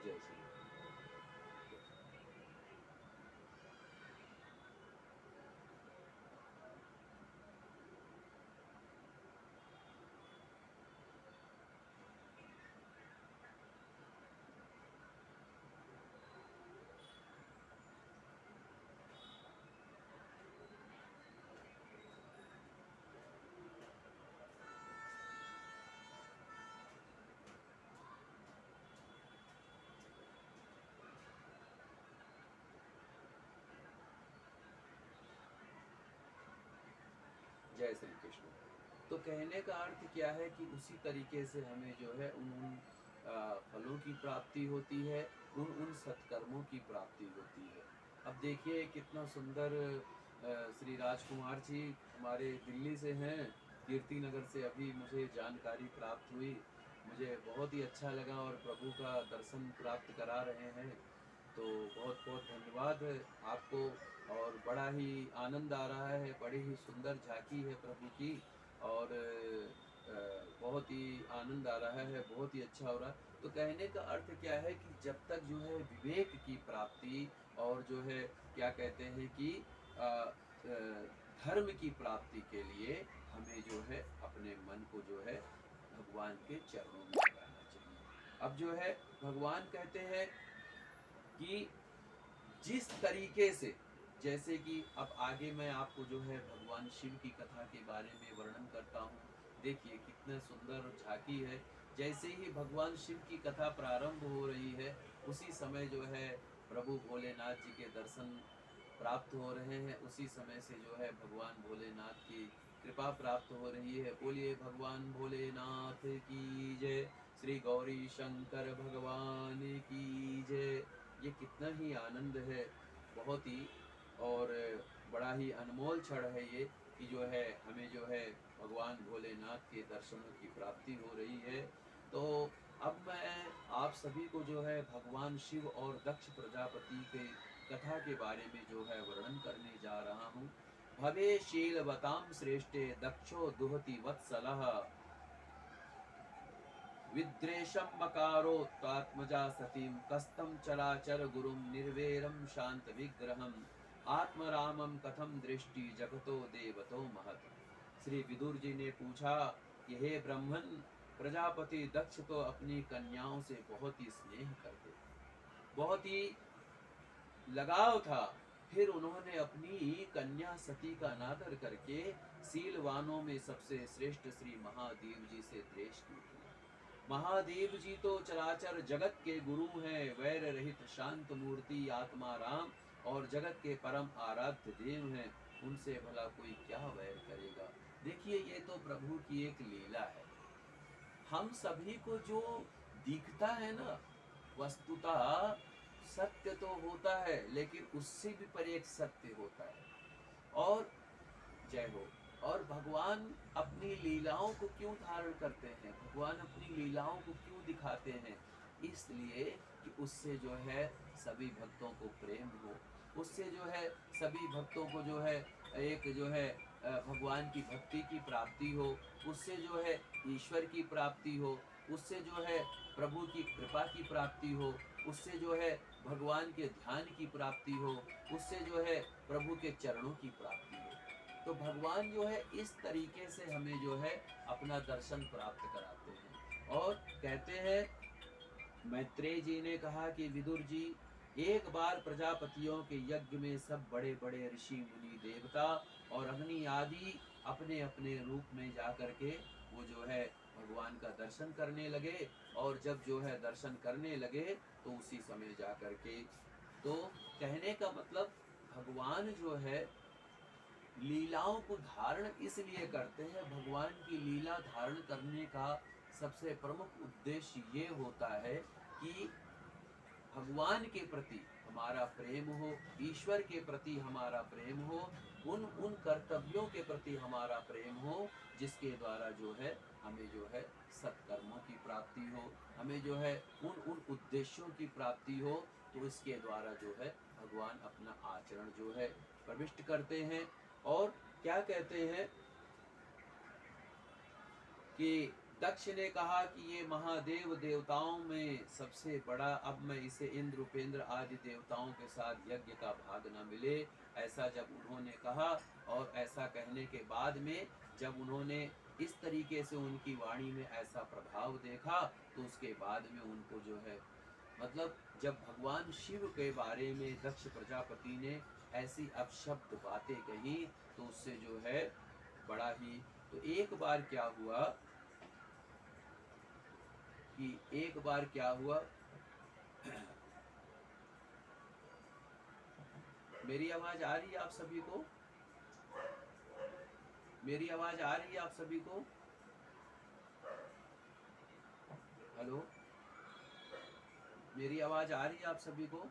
जय श्री जय श्री कृष्ण। तो कहने का अर्थ क्या है कि उसी तरीके से हमें जो है उन फलों की प्राप्ति होती है, उन सत्कर्मों की प्राप्ति होती है। अब देखिए कितना सुंदर श्री राजकुमार जी हमारे दिल्ली से हैं, कीर्ति नगर से अभी मुझे जानकारी प्राप्त हुई। मुझे बहुत ही अच्छा लगा और प्रभु का दर्शन प्राप्त करा रहे हैं। तो बहुत बहुत धन्यवाद आपको, और बड़ा ही आनंद आ रहा है, बड़ी ही सुंदर झांकी है प्रभु की। और बहुत ही आनंद आ रहा है, बहुत ही अच्छा हो रहा है। तो कहने का अर्थ क्या है कि जब तक जो है विवेक की प्राप्ति और जो है क्या कहते हैं कि धर्म की प्राप्ति के लिए हमें जो है अपने मन को जो है भगवान के चरणों में लगाना चाहिए। अब जो है भगवान कहते हैं कि जिस तरीके से, जैसे कि अब आगे मैं आपको जो है भगवान शिव की कथा के बारे में वर्णन करता हूँ। देखिए कितना सुंदर झांकी है। जैसे ही भगवान शिव की कथा प्रारंभ हो रही है, उसी समय जो है प्रभु भोलेनाथ जी के दर्शन प्राप्त हो रहे हैं। उसी समय से जो है भगवान भोलेनाथ की कृपा प्राप्त हो रही है। बोलिए भगवान भोलेनाथ की जय, श्री गौरी शंकर भगवान की जय। ये कितना ही आनंद है, बहुत ही और बड़ा ही अनमोल क्षण है ये कि जो है हमें जो है भगवान भोलेनाथ के दर्शनों की प्राप्ति हो रही है। तो अब मैं आप सभी को जो है भगवान शिव और दक्ष प्रजापति के कथा के बारे में जो है वर्णन करने जा रहा हूँ। भवे शीलवतां श्रेष्ठे दक्षो दुहति वत्सलः, विद्रेशं मकारो त्वात्मजा सतीं, कस्तं चराचर गुरुं निर्वेरं शांत विग्रहम्, आत्मरामं कथम दृष्टि जगतो देवतो महत्। श्री विदुर जी ने पूछा कि हे ब्रह्मन, प्रजापति दक्ष तो अपनी कन्याओं से बहुत ही स्नेह करते, बहुत ही लगाव था। फिर उन्होंने अपनी कन्या सती का अनादर करके सीलवानों में सबसे श्रेष्ठ श्री महादेव जी से द्वेष किया। महादेव जी तो चराचर जगत के गुरु हैं, वैर रहित शांत मूर्ति आत्मा राम, और जगत के परम आराध्य देव हैं। उनसे भला कोई क्या वैर करेगा। देखिए ये तो प्रभु की एक लीला है। हम सभी को जो दिखता है ना, वस्तुतः सत्य तो होता है, लेकिन उससे भी परे एक सत्य होता है। और जय हो। और भगवान अपनी लीलाओं को क्यों धारण करते हैं, भगवान अपनी लीलाओं को क्यों दिखाते हैं? इसलिए कि उससे जो है सभी भक्तों को प्रेम हो, उससे जो है सभी भक्तों को जो है एक जो है भगवान की भक्ति की प्राप्ति हो, उससे जो है ईश्वर की प्राप्ति हो, उससे जो है प्रभु की कृपा की प्राप्ति हो, उससे जो है भगवान के ध्यान की प्राप्ति हो, उससे जो है प्रभु के चरणों की प्राप्ति हो। तो भगवान जो है इस तरीके से हमें जो है अपना दर्शन प्राप्त कराते हैं। और कहते हैं, मैत्रेय जी ने कहा कि विदुर जी, एक बार प्रजापतियों के यज्ञ में सब बड़े बड़े ऋषि मुनि देवता और अग्नि आदि अपने अपने रूप में जा करके वो जो है भगवान का दर्शन करने लगे। और जब जो है दर्शन करने लगे तो उसी समय जा करके, तो कहने का मतलब भगवान जो है लीलाओं को धारण इसलिए करते हैं। भगवान की लीला धारण करने का सबसे प्रमुख उद्देश्य ये होता है कि भगवान के प्रति हमारा प्रेम हो, ईश्वर के प्रति हमारा प्रेम हो, उन उन कर्तव्यों के प्रति हमारा प्रेम हो जिसके द्वारा जो है हमें जो है सत्कर्मों की प्राप्ति हो, हमें जो है उन उन उद्देश्यों की प्राप्ति हो। तो इसके द्वारा जो है भगवान अपना आचरण जो है प्रविष्ट करते हैं। और क्या कहते हैं कि दक्ष ने कहा कि ये महादेव देवताओं में सबसे बड़ा, अब मैं इसे इंद्र उपेंद्र आदि देवताओं के साथ यज्ञ का भाग न मिले, ऐसा जब उन्होंने कहा। और ऐसा कहने के बाद में जब उन्होंने इस तरीके से उनकी वाणी में ऐसा प्रभाव देखा, तो उसके बाद में उनको जो है मतलब जब भगवान शिव के बारे में दक्ष प्रजापति ने ऐसी अपशब्द बातें कही, तो उससे जो है बड़ा ही, तो एक बार क्या हुआ कि एक बार क्या हुआ मेरी आवाज आ रही है आप सभी को? मेरी आवाज आ रही है आप सभी को? हेलो, मेरी आवाज आ रही है आप सभी को?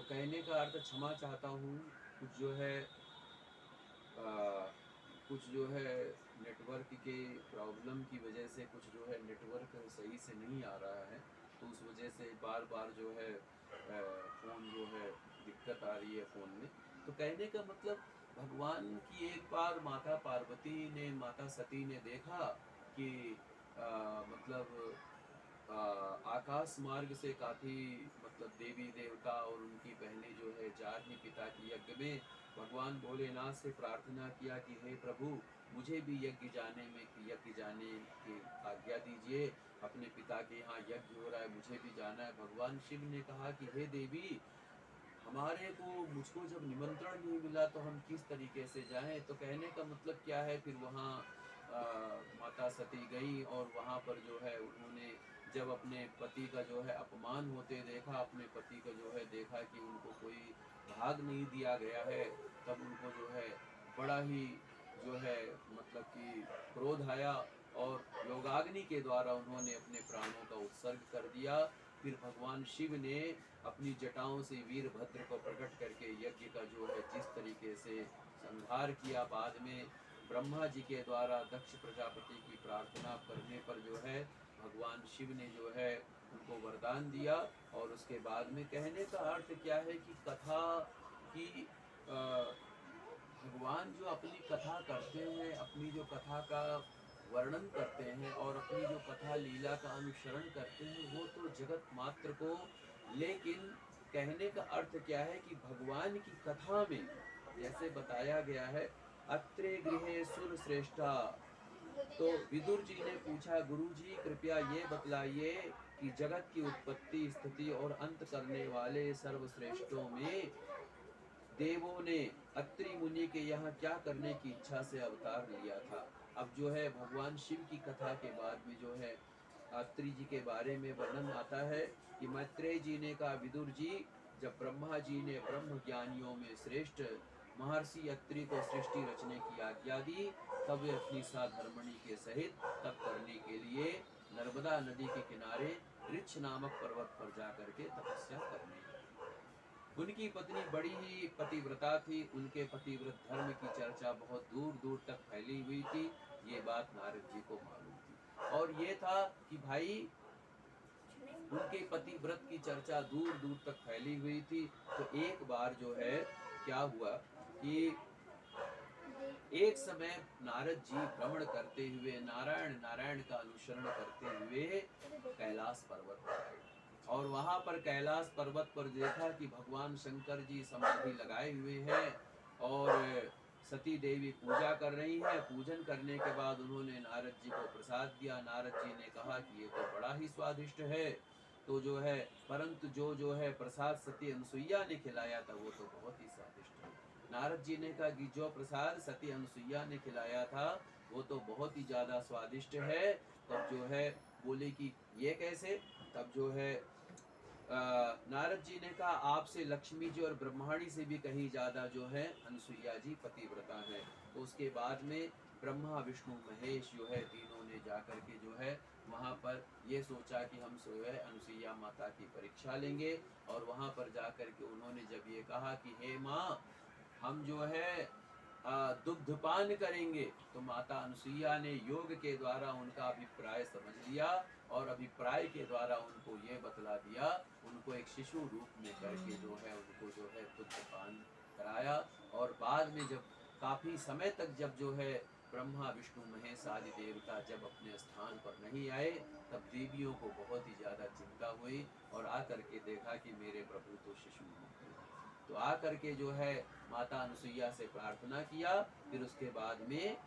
कहने का अर्थ क्षमा चाहता हूँ, कुछ जो है कुछ जो है नेटवर्क के प्रॉब्लम की वजह से कुछ जो है नेटवर्क सही से नहीं आ रहा है, तो उस वजह से बार बार जो है फ़ोन जो है दिक्कत आ रही है फ़ोन में। तो कहने का मतलब भगवान की एक बार माता पार्वती ने, माता सती ने देखा कि मतलब आकाश मार्ग से काफ़ी मतलब देवी देवता और उनकी बहनें जो है जा रही पिता के यज्ञ में। भगवान भोलेनाथ से प्रार्थना किया कि हे प्रभु, मुझे भी यज्ञ जाने की आज्ञा दीजिए, अपने पिता के यहाँ यज्ञ हो रहा है, मुझे भी जाना है। भगवान शिव ने कहा कि हे देवी, मुझको जब निमंत्रण नहीं मिला तो हम किस तरीके से जाएं। तो कहने का मतलब क्या है, फिर वहाँ माता सती गई और वहाँ पर जो है उन्होंने जब अपने पति का जो है अपमान होते देखा, अपने पति का जो है देखा कि उनको कोई भाग नहीं दिया गया है, तब उनको जो है बड़ा ही जो है मतलब कि क्रोध आया और योगाग्नि के द्वारा उन्होंने अपने प्राणों का उत्सर्ग कर दिया। फिर भगवान शिव ने अपनी जटाओं से वीरभद्र को प्रकट करके यज्ञ का जो है जिस तरीके से संहार किया, बाद में ब्रह्मा जी के द्वारा दक्ष प्रजापति की प्रार्थना करने पर जो है भगवान शिव ने जो है उनको वरदान दिया। और उसके बाद में कहने का अर्थ क्या है कि कथा की भगवान जो अपनी कथा करते हैं, अपनी जो कथा का वर्णन करते हैं और अपनी जो कथा लीला का अनुसरण करते हैं, वो तो जगत मात्र को, लेकिन कहने का अर्थ क्या है कि भगवान की कथा में जैसे बताया गया है, अत्रे गृहे सुर श्रेष्ठा। तो विदुर जी ने पूछा, गुरु जी कृपया ये बतलाइए कि जगत की उत्पत्ति, स्थिति और अंत करने वाले सर्वश्रेष्ठों में देवों ने अत्रि मुनि के यहाँ क्या करने की इच्छा से अवतार लिया था। अब जो है भगवान शिव की कथा के बाद में जो है अत्रि जी के बारे में वर्णन आता है कि मैत्रेय जी ने कहा, विदुर जी, जब ब्रह्मा जी ने ब्रह्म ज्ञानियों में श्रेष्ठ महर्षि अत्रि को सृष्टि रचने की आज्ञा दी, तब वे अपनी साधर्मणि के सहित तप करने के लिए नर्मदा नदी के किनारे ऋक्ष नामक पर्वत पर जाकर के तपस्या करने लगे। उनकी पत्नी बड़ी ही पतिव्रता थी, उनके पतिव्रत धर्म की चर्चा बहुत दूर दूर तक फैली हुई थी। ये बात नारद जी को मालूम थी और ये था कि भाई उनके पतिव्रत की चर्चा दूर दूर तक फैली हुई थी। तो एक बार जो है क्या हुआ कि एक समय नारद जी भ्रमण करते हुए, नारायण नारायण का अनुसरण करते हुए कैलाश पर्वत पर आए और वहां पर कैलाश पर्वत पर देखा कि भगवान शंकर जी समाधि लगाए हुए हैं और सती देवी पूजा कर रही है। पूजन करने के बाद उन्होंने नारद जी को प्रसाद दिया। नारद जी ने कहा कि ये तो बड़ा ही स्वादिष्ट है, तो जो है परंतु जो है प्रसाद सती अनुसुईया ने खिलाया था वो तो बहुत ही स्वादिष्ट है। नारद जी ने कहा कि जो प्रसाद सती अनुसुईया ने खिलाया था वो तो बहुत ही ज़्यादा स्वादिष्ट है। तब जो है बोले कि ये कैसे। तब जो है नारद जी ने कहा, आपसे लक्ष्मी जी और ब्रह्माणी से भी कहीं ज़्यादा जो है अनुसुईया जी पतिव्रता है। तो उसके बाद में ब्रह्मा विष्णु महेश जो है तीनों ने जाकर के जो है वहाँ पर ये सोचा कि हम जो है अनुसुईया माता की परीक्षा लेंगे। और वहाँ पर जाकर के उन्होंने जब ये कहा कि हे माँ, हम जो है दुग्धपान करेंगे, तो माता अनुसुईया ने योग के द्वारा उनका अभिप्राय समझ लिया और अभिप्राय के द्वारा उनको ये बतला दिया, उनको एक शिशु रूप में करके जो है उनको जो है दुग्धपान कराया। और बाद में जब काफ़ी समय तक जब जो है ब्रह्मा विष्णु महेश आदि देवता जब अपने स्थान पर नहीं आए, तब देवियों को बहुत ही ज़्यादा चिंता हुई और आकर के देखा कि मेरे प्रभु तो शिशु रूप में। तो आकर के जो है माता अनुसुईया से प्रार्थना किया। फिर उसके बाद में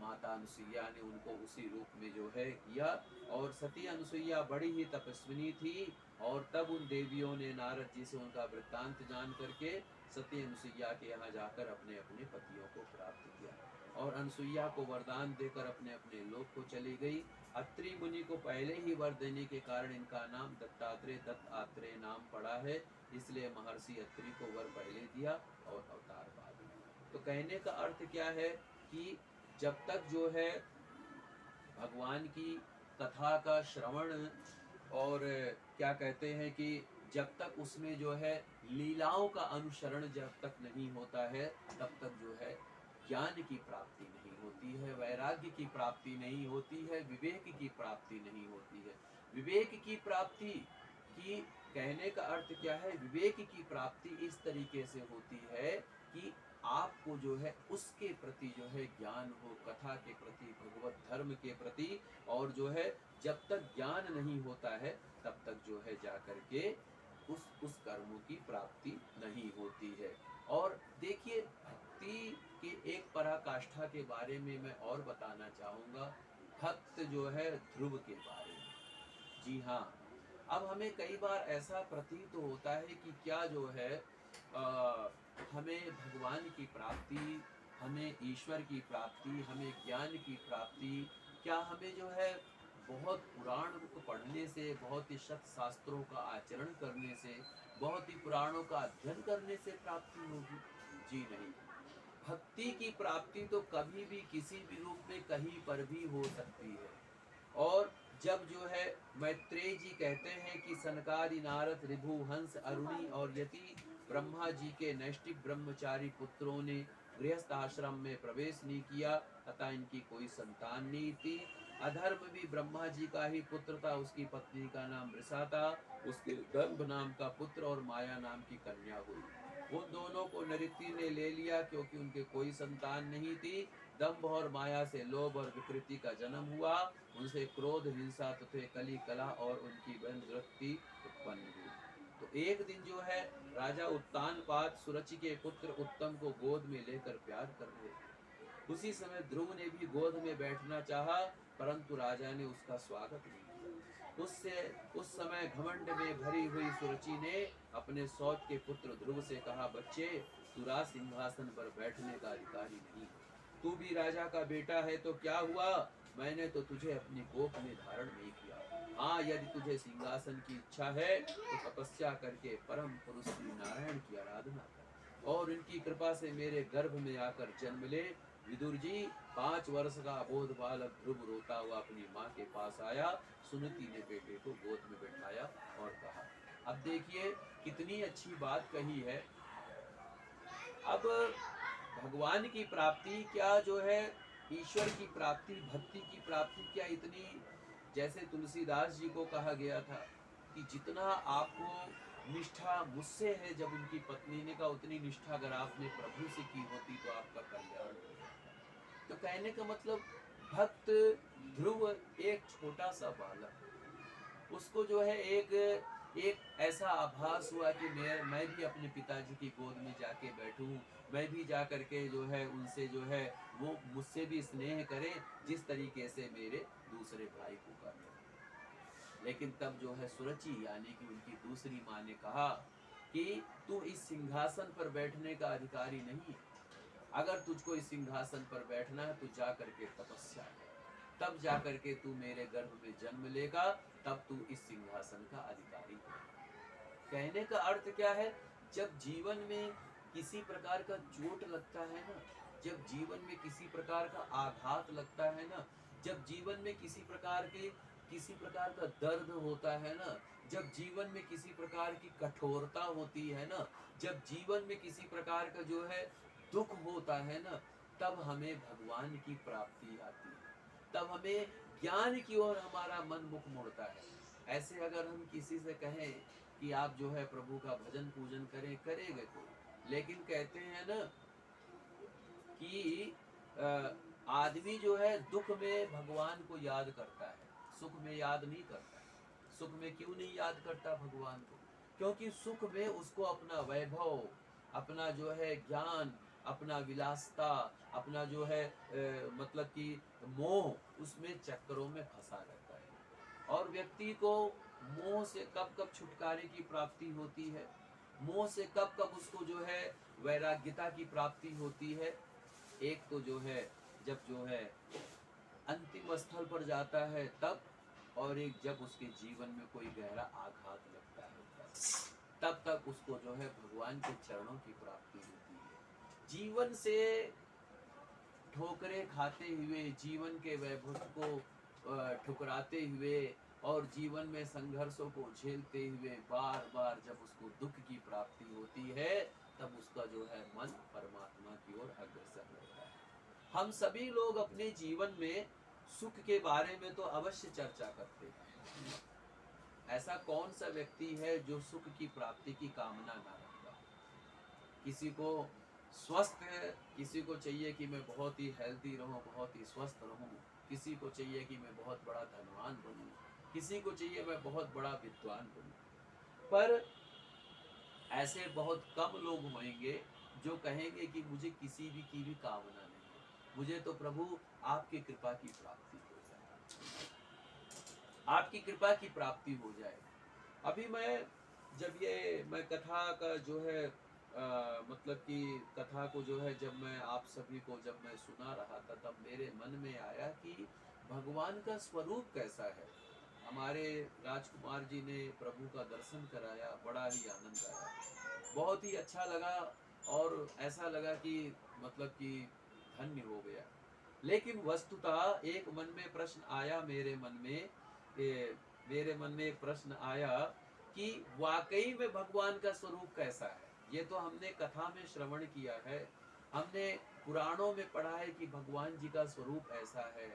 माता अनुसुईया ने उनको उसी रूप में जो है किया। और सती अनुसुईया बड़ी ही तपस्विनी थी और तब उन देवियों ने नारद जी से उनका वृत्तांत जान करके सती अनुसुईया के यहाँ जाकर अपने अपने पतियों को प्राप्त किया और अनुसुईया को वरदान देकर अपने अपने लोक को चली गई। अत्रि मुनि को पहले ही वर देने के कारण इनका नाम दत्तात्रेय, दत्तात्रेय नाम पड़ा है, इसलिए महर्षि अत्रि को वर पहले दिया और अवतार बाद में। तो कहने का अर्थ क्या है कि जब तक जो है भगवान की कथा का श्रवण और क्या कहते हैं कि जब तक उसमें जो है लीलाओं का अनुसरण जब तक नहीं होता है, तब तक जो है ज्ञान की प्राप्ति नहीं होती है, वैराग्य की प्राप्ति नहीं होती है, विवेक की प्राप्ति नहीं होती है। विवेक की प्राप्ति की कहने का अर्थ क्या है? विवेक की प्राप्ति इस तरीके से होती है कि आपको जो है उसके प्रति जो है ज्ञान हो, कथा के प्रति, भगवत धर्म के प्रति, और जो है जब तक ज्ञान नहीं होता है तब तक जो है जाकर के उस कर्मों की प्राप्ति नहीं होती है। और देखिए, भक्ति के एक पराकाष्ठा के बारे में मैं और बताना चाहूँगा, भक्त जो है ध्रुव के बारे में। जी हाँ, अब हमें कई बार ऐसा प्रतीत होता है कि क्या जो है हमें भगवान की प्राप्ति, हमें ईश्वर की प्राप्ति, हमें ज्ञान की प्राप्ति, क्या हमें जो है बहुत पुराण को पढ़ने से, बहुत ही सत शास्त्रों का आचरण करने से, बहुत ही पुराणों का अध्ययन करने से प्राप्ति होगी? जी नहीं। भक्ति की प्राप्ति तो कभी भी किसी भी रूप में कहीं पर भी हो सकती है। और जब जो है मैत्रेय जी कहते हैं कि सनकादि नारद ऋभु हंस अरुणि और यति ब्रह्मा जी के नैष्टिक ब्रह्मचारी पुत्रों ने गृहस्थ आश्रम में प्रवेश नहीं किया, अतः इनकी कोई संतान नहीं थी। अधर्म भी ब्रह्मा जी का ही पुत्र था, उसकी पत्नी का नाम ऋषा था, उसके दंभ नाम का पुत्र और माया नाम की कन्या हुई। उन दोनों को नृत्य ने ले लिया क्योंकि उनके कोई संतान नहीं थी। दंभ और माया से लोभ और विकृति का जन्म हुआ, उनसे क्रोध, हिंसा तथा कली कला और उनकी बहन वृत्ति उत्पन्न हुई। तो एक दिन जो है राजा उत्तानपाद सुरुचि के पुत्र उत्तम को गोद में लेकर प्यार कर रहे थे। उसी समय ध्रुव ने भी गोद में बैठना चाहा, परंतु राजा ने उसका स्वागत नहीं किया। उस समय घमंड में भरी हुई सुरुचि ने अपने सौत के पुत्र ध्रुव से कहा, बच्चे, तू राज सिंहासन पर बैठने का अधिकारी नहीं, तू भी राजा का बेटा है तो क्या हुआ, मैंने तो तुझे अपनी कोख में धारण नहीं किया। हाँ, यदि तुझे सिंहासन की इच्छा है तो तपस्या करके परम पुरुष श्री नारायण की आराधना कर और इनकी कृपा से मेरे गर्भ में आकर जन्म ले। विदुर जी, 5 वर्ष का अबोध बालक ध्रुव रोता हुआ अपनी माँ के पास आया। सुनीति ने बेटे को गोद में बैठाया और कहा, अब देखिए कितनी अच्छी बात कही है। अब भगवान की प्राप्ति, क्या जो है ईश्वर की प्राप्ति, भक्ति की प्राप्ति, क्या इतनी, जैसे तुलसीदास जी को कहा गया था कि जितना आपको निष्ठा मुझसे है, जब उनकी पत्नी ने कहा उतनी निष्ठा अगर आपने प्रभु से की होती तो आपका कल्याण होता। तो कहने का मतलब, भक्त ध्रुव एक छोटा सा बालक, उसको जो है एक ऐसा आभास हुआ कि मैं भी अपने पिताजी की गोद में जाके बैठूं, मैं भी जा करके जो है उनसे जो है वो मुझसे भी स्नेह करें जिस तरीके से मेरे दूसरे भाई को कर रहे। लेकिन तब जो है सुरुचि यानी कि उनकी दूसरी माँ ने कहा कि तू इस सिंहासन पर बैठने का अधिकारी नहीं, अगर तुझको इस सिंहासन पर बैठना है तो जा करके तपस्या कर, तब जा करके तू मेरे गर्भ में जन्म लेगा, तब तू इस सिंहासन का अधिकारी है। कहने का अर्थ क्या है, जब जीवन में किसी प्रकार का चोट लगता है ना, जब जीवन में किसी प्रकार का आघात लगता है ना, जब जीवन में किसी प्रकार का दर्द होता है ना, जब जीवन में किसी प्रकार की कठोरता होती है ना, जब जीवन में किसी प्रकार का जो है दुख होता है ना, तब हमें भगवान की प्राप्ति आती है, तब हमें ज्ञान की ओर हमारा मन मुख मुड़ता है। ऐसे अगर हम किसी से कहें कि आप जो है प्रभु का भजन पूजन करें, करेंगे तो, लेकिन कहते हैं ना कि आदमी जो है दुख में भगवान को याद करता है, सुख में याद नहीं करता। सुख में क्यों नहीं याद करता भगवान को? क्योंकि सुख में उसको अपना वैभव, अपना जो है ज्ञान, अपना विलासता, अपना जो है मतलब कि मोह, उसमें चक्करों में फंसा रहता है। और व्यक्ति को मोह से कब कब छुटकारे की प्राप्ति होती है, मोह से कब कब उसको जो है वैराग्यता की प्राप्ति होती है? एक तो जो है जब जो है अंतिम स्थल पर जाता है तब, और एक जब उसके जीवन में कोई गहरा आघात लगता है तब तक उसको जो है भगवान के चरणों की प्राप्ति होती है। जीवन से ठोकरें खाते हुए, जीवन के वैभव को ठुकराते हुए और जीवन में संघर्षों को झेलते हुए बार बार जब उसको दुख की प्राप्ति होती है, तब उसका जो है मन परमात्मा की ओर अग्रसर होता है। हम सभी लोग अपने जीवन में सुख के बारे में तो अवश्य चर्चा करते हैं। ऐसा कौन सा व्यक्ति है जो सुख की प्राप्ति की कामना ना रखता? किसी को स्वस्थ है, किसी को चाहिए कि मैं बहुत ही हेल्दी रहूं, बहुत ही स्वस्थ रहूं, किसी को चाहिए कि मैं बहुत बड़ा धनवान बनूं, किसी को चाहिए मैं बहुत बड़ा विद्वान बनूं। पर ऐसे बहुत कम लोग होंगे जो कहेंगे कि मुझे किसी भी की भी कामना नहीं है, मुझे तो प्रभु आपकी कृपा की प्राप्ति हो जाए, आपकी कृपा की प्राप्ति हो जाए। अभी मैं कथा का जो है मतलब कि कथा को जो है जब मैं आप सभी को जब मैं सुना रहा था, तब मेरे मन में आया कि भगवान का स्वरूप कैसा है। हमारे राजकुमार जी ने प्रभु का दर्शन कराया, बड़ा ही आनंद आया, बहुत ही अच्छा लगा और ऐसा लगा कि मतलब कि धन्य हो गया। लेकिन वस्तुतः एक मन में प्रश्न आया, मेरे मन में एक प्रश्न आया कि वाकई में भगवान का स्वरूप कैसा है। ये तो हमने कथा में श्रवण किया है, हमने पुराणों में पढ़ा है कि भगवान जी का स्वरूप ऐसा है,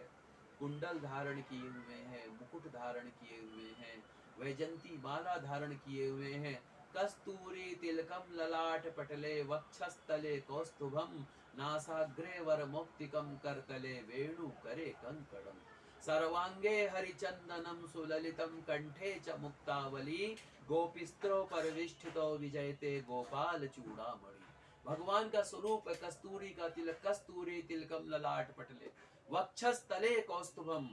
कुंडल धारण किए हुए हैं, मुकुट धारण किए हुए हैं, वैजंती माला धारण किए हुए हैं, कस्तूरी तिलकम ललाट पटले वक्षस्थले कौस्तुभम नासाग्रे वरमौक्तिकं करतले वेणु करे कंकणम सर्वांगे हरिचंदनम सुललितम कंठे च मुक्तावली गोपिस्त्रो परविष्ठितो विजयते गोपाल चूड़ामणि। भगवान का स्वरूप है कस्तूरी का तिलक, कस्तूरी तिलकम ललाट पटले वक्षस्थले कौस्तुभम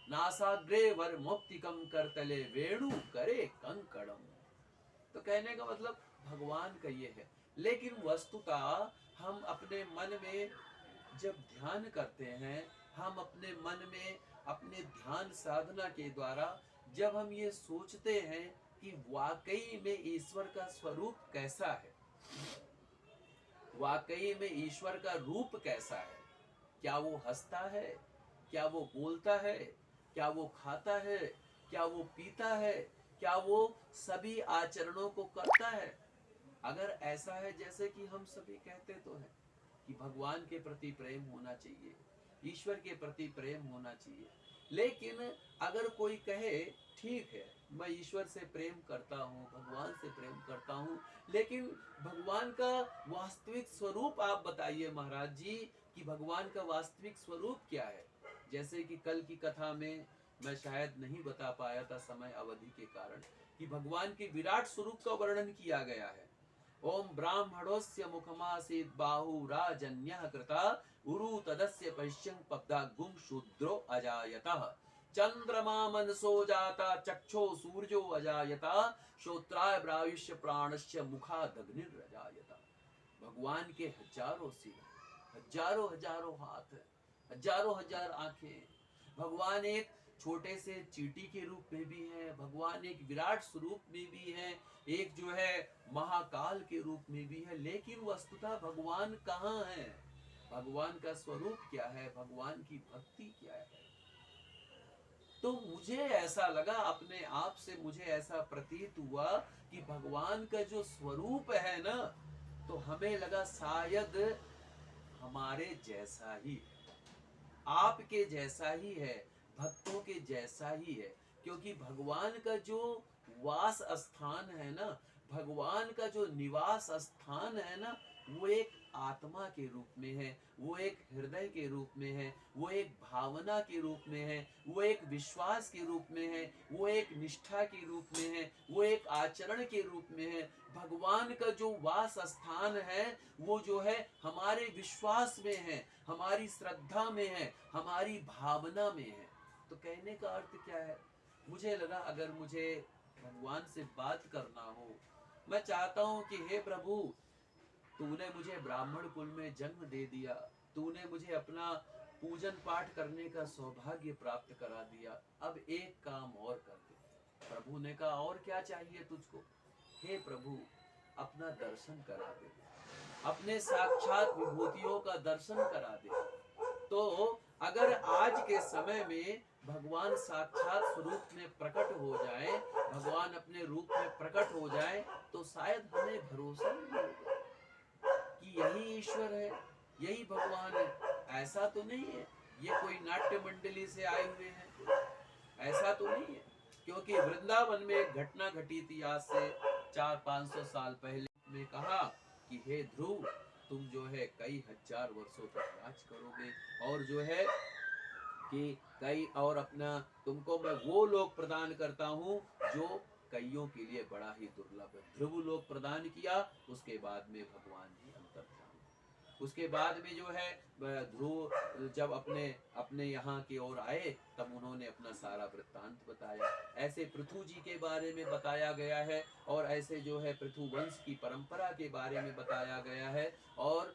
नासाग्रे वरमौक्तिकं करतले वेणु करे कंकणम। तो कहने का मतलब भगवान का ये है। लेकिन वस्तुतः हम अपने मन में जब ध्यान करते हैं, हम अपने मन में अपने ध्यान साधना के द्वारा जब हम ये सोचते हैं कि वाकई में ईश्वर का स्वरूप कैसा है, वाकई में ईश्वर का रूप कैसा है, क्या वो हंसता है, क्या वो बोलता है, क्या वो खाता है, क्या वो पीता है, क्या वो सभी आचरणों को करता है। अगर ऐसा है जैसे कि हम सभी कहते तो हैं कि भगवान के प्रति प्रेम होना चाहिए, ईश्वर के प्रति प्रेम होना चाहिए, लेकिन अगर कोई कहे ठीक है मैं ईश्वर से प्रेम करता हूँ, भगवान से प्रेम करता हूँ, लेकिन भगवान का वास्तविक स्वरूप आप बताइए महाराज जी कि भगवान का वास्तविक स्वरूप क्या है। जैसे कि कल की कथा में मैं शायद नहीं बता पाया था समय अवधि के कारण, कि भगवान के विराट स्वरूप का वर्णन किया गया है। ओम ब्राह्मणोस्य मुखमासीत् बाहु राजन्यः कृता उरु तदस्य पश्यन् पब्दागुं शूद्रो अजायतः चंद्रमा मनसो जाता चक्षो सूर्यो अजायता श्रोत्राय ब्राविष्य प्राणस्य मुखादग्निरजायता। भगवान के हजारों सिर, हजारों हजारों हाथ, हजारों हजार आंखें। भगवान एक छोटे से चींटी के रूप में भी है, भगवान एक विराट स्वरूप में भी है, एक जो है महाकाल के रूप में भी है। लेकिन वस्तुतः भगवान कहाँ है, भगवान का स्वरूप क्या है, भगवान की भक्ति क्या है। तो मुझे ऐसा लगा अपने आप से, मुझे ऐसा प्रतीत हुआ कि भगवान का जो स्वरूप है ना, तो हमें लगा शायद हमारे जैसा ही है, आपके जैसा ही है, भक्तों के जैसा ही है। क्योंकि भगवान का जो वास स्थान है ना, भगवान का जो निवास स्थान है ना, वो एक आत्मा के रूप में है, वो एक हृदय के रूप में है, वो एक भावना के रूप में है, वो एक विश्वास के रूप में है, वो एक निष्ठा के रूप में है, वो एक आचरण के रूप में है। भगवान का जो वास स्थान है वो जो है हमारे विश्वास में है, हमारी श्रद्धा में है, हमारी भावना में है। तो कहने का अर्थ क्या है, मुझे लगा अगर मुझे भगवान से बात करना हो, मैं चाहता हूँ कि हे प्रभु, तूने मुझे ब्राह्मण कुल में जन्म दे दिया, तूने मुझे अपना पूजन पाठ करने का सौभाग्य प्राप्त करा दिया, अब एक काम और कर दे। प्रभु ने कहा और क्या चाहिए तुझको। हे प्रभु, अपना दर्शन करा दे, अपने साक्षात विभूतियों का दर्शन करा दे। तो अगर आज के समय में भगवान साक्षात स्वरूप में प्रकट हो जाए, भगवान अपने रूप में प्रकट हो जाए, तो शायद हमें भरोसा नहीं होगा कि यही ईश्वर है, यही भगवान है। ऐसा तो नहीं है ये कोई नाट्य मंडली से आए हुए हैं, ऐसा तो नहीं है। क्योंकि वृंदावन में एक घटना घटी थी आज से 400-500 साल पहले, में कहा कि हे ध्रुव, तुम जो है कई हजार वर्षों तक राज करोगे, और जो है कि कई और अपना तुमको मैं वो लोग प्रदान करता हूँ जो कईयों के लिए बड़ा ही दुर्लभ है। ध्रुव लोग प्रदान किया, उसके बाद में भगवान जी अंतर्धान। उसके बाद में जो है ध्रुव जब अपने अपने यहाँ की ओर आए, तब उन्होंने अपना सारा वृत्तांत बताया। ऐसे पृथु जी के बारे में बताया गया है, और ऐसे जो है पृथु वंश की परंपरा के बारे में बताया गया है। और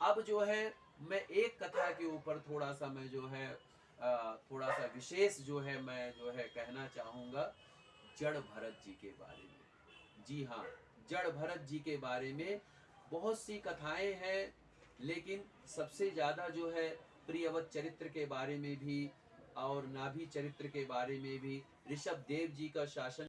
अब जो है मैं एक कथा के ऊपर थोड़ा सा मैं जो है थोड़ा सा विशेष जो है मैं जो है कहना चाहूँगा, जड़ भरत जी के बारे में। जी हाँ, जड़ भरत जी के बारे में बहुत सी कथाएं हैं, लेकिन सबसे ज़्यादा जो है प्रियवत चरित्र के बारे में भी और नाभि चरित्र के बारे में भी, ऋषभ देव जी का शासन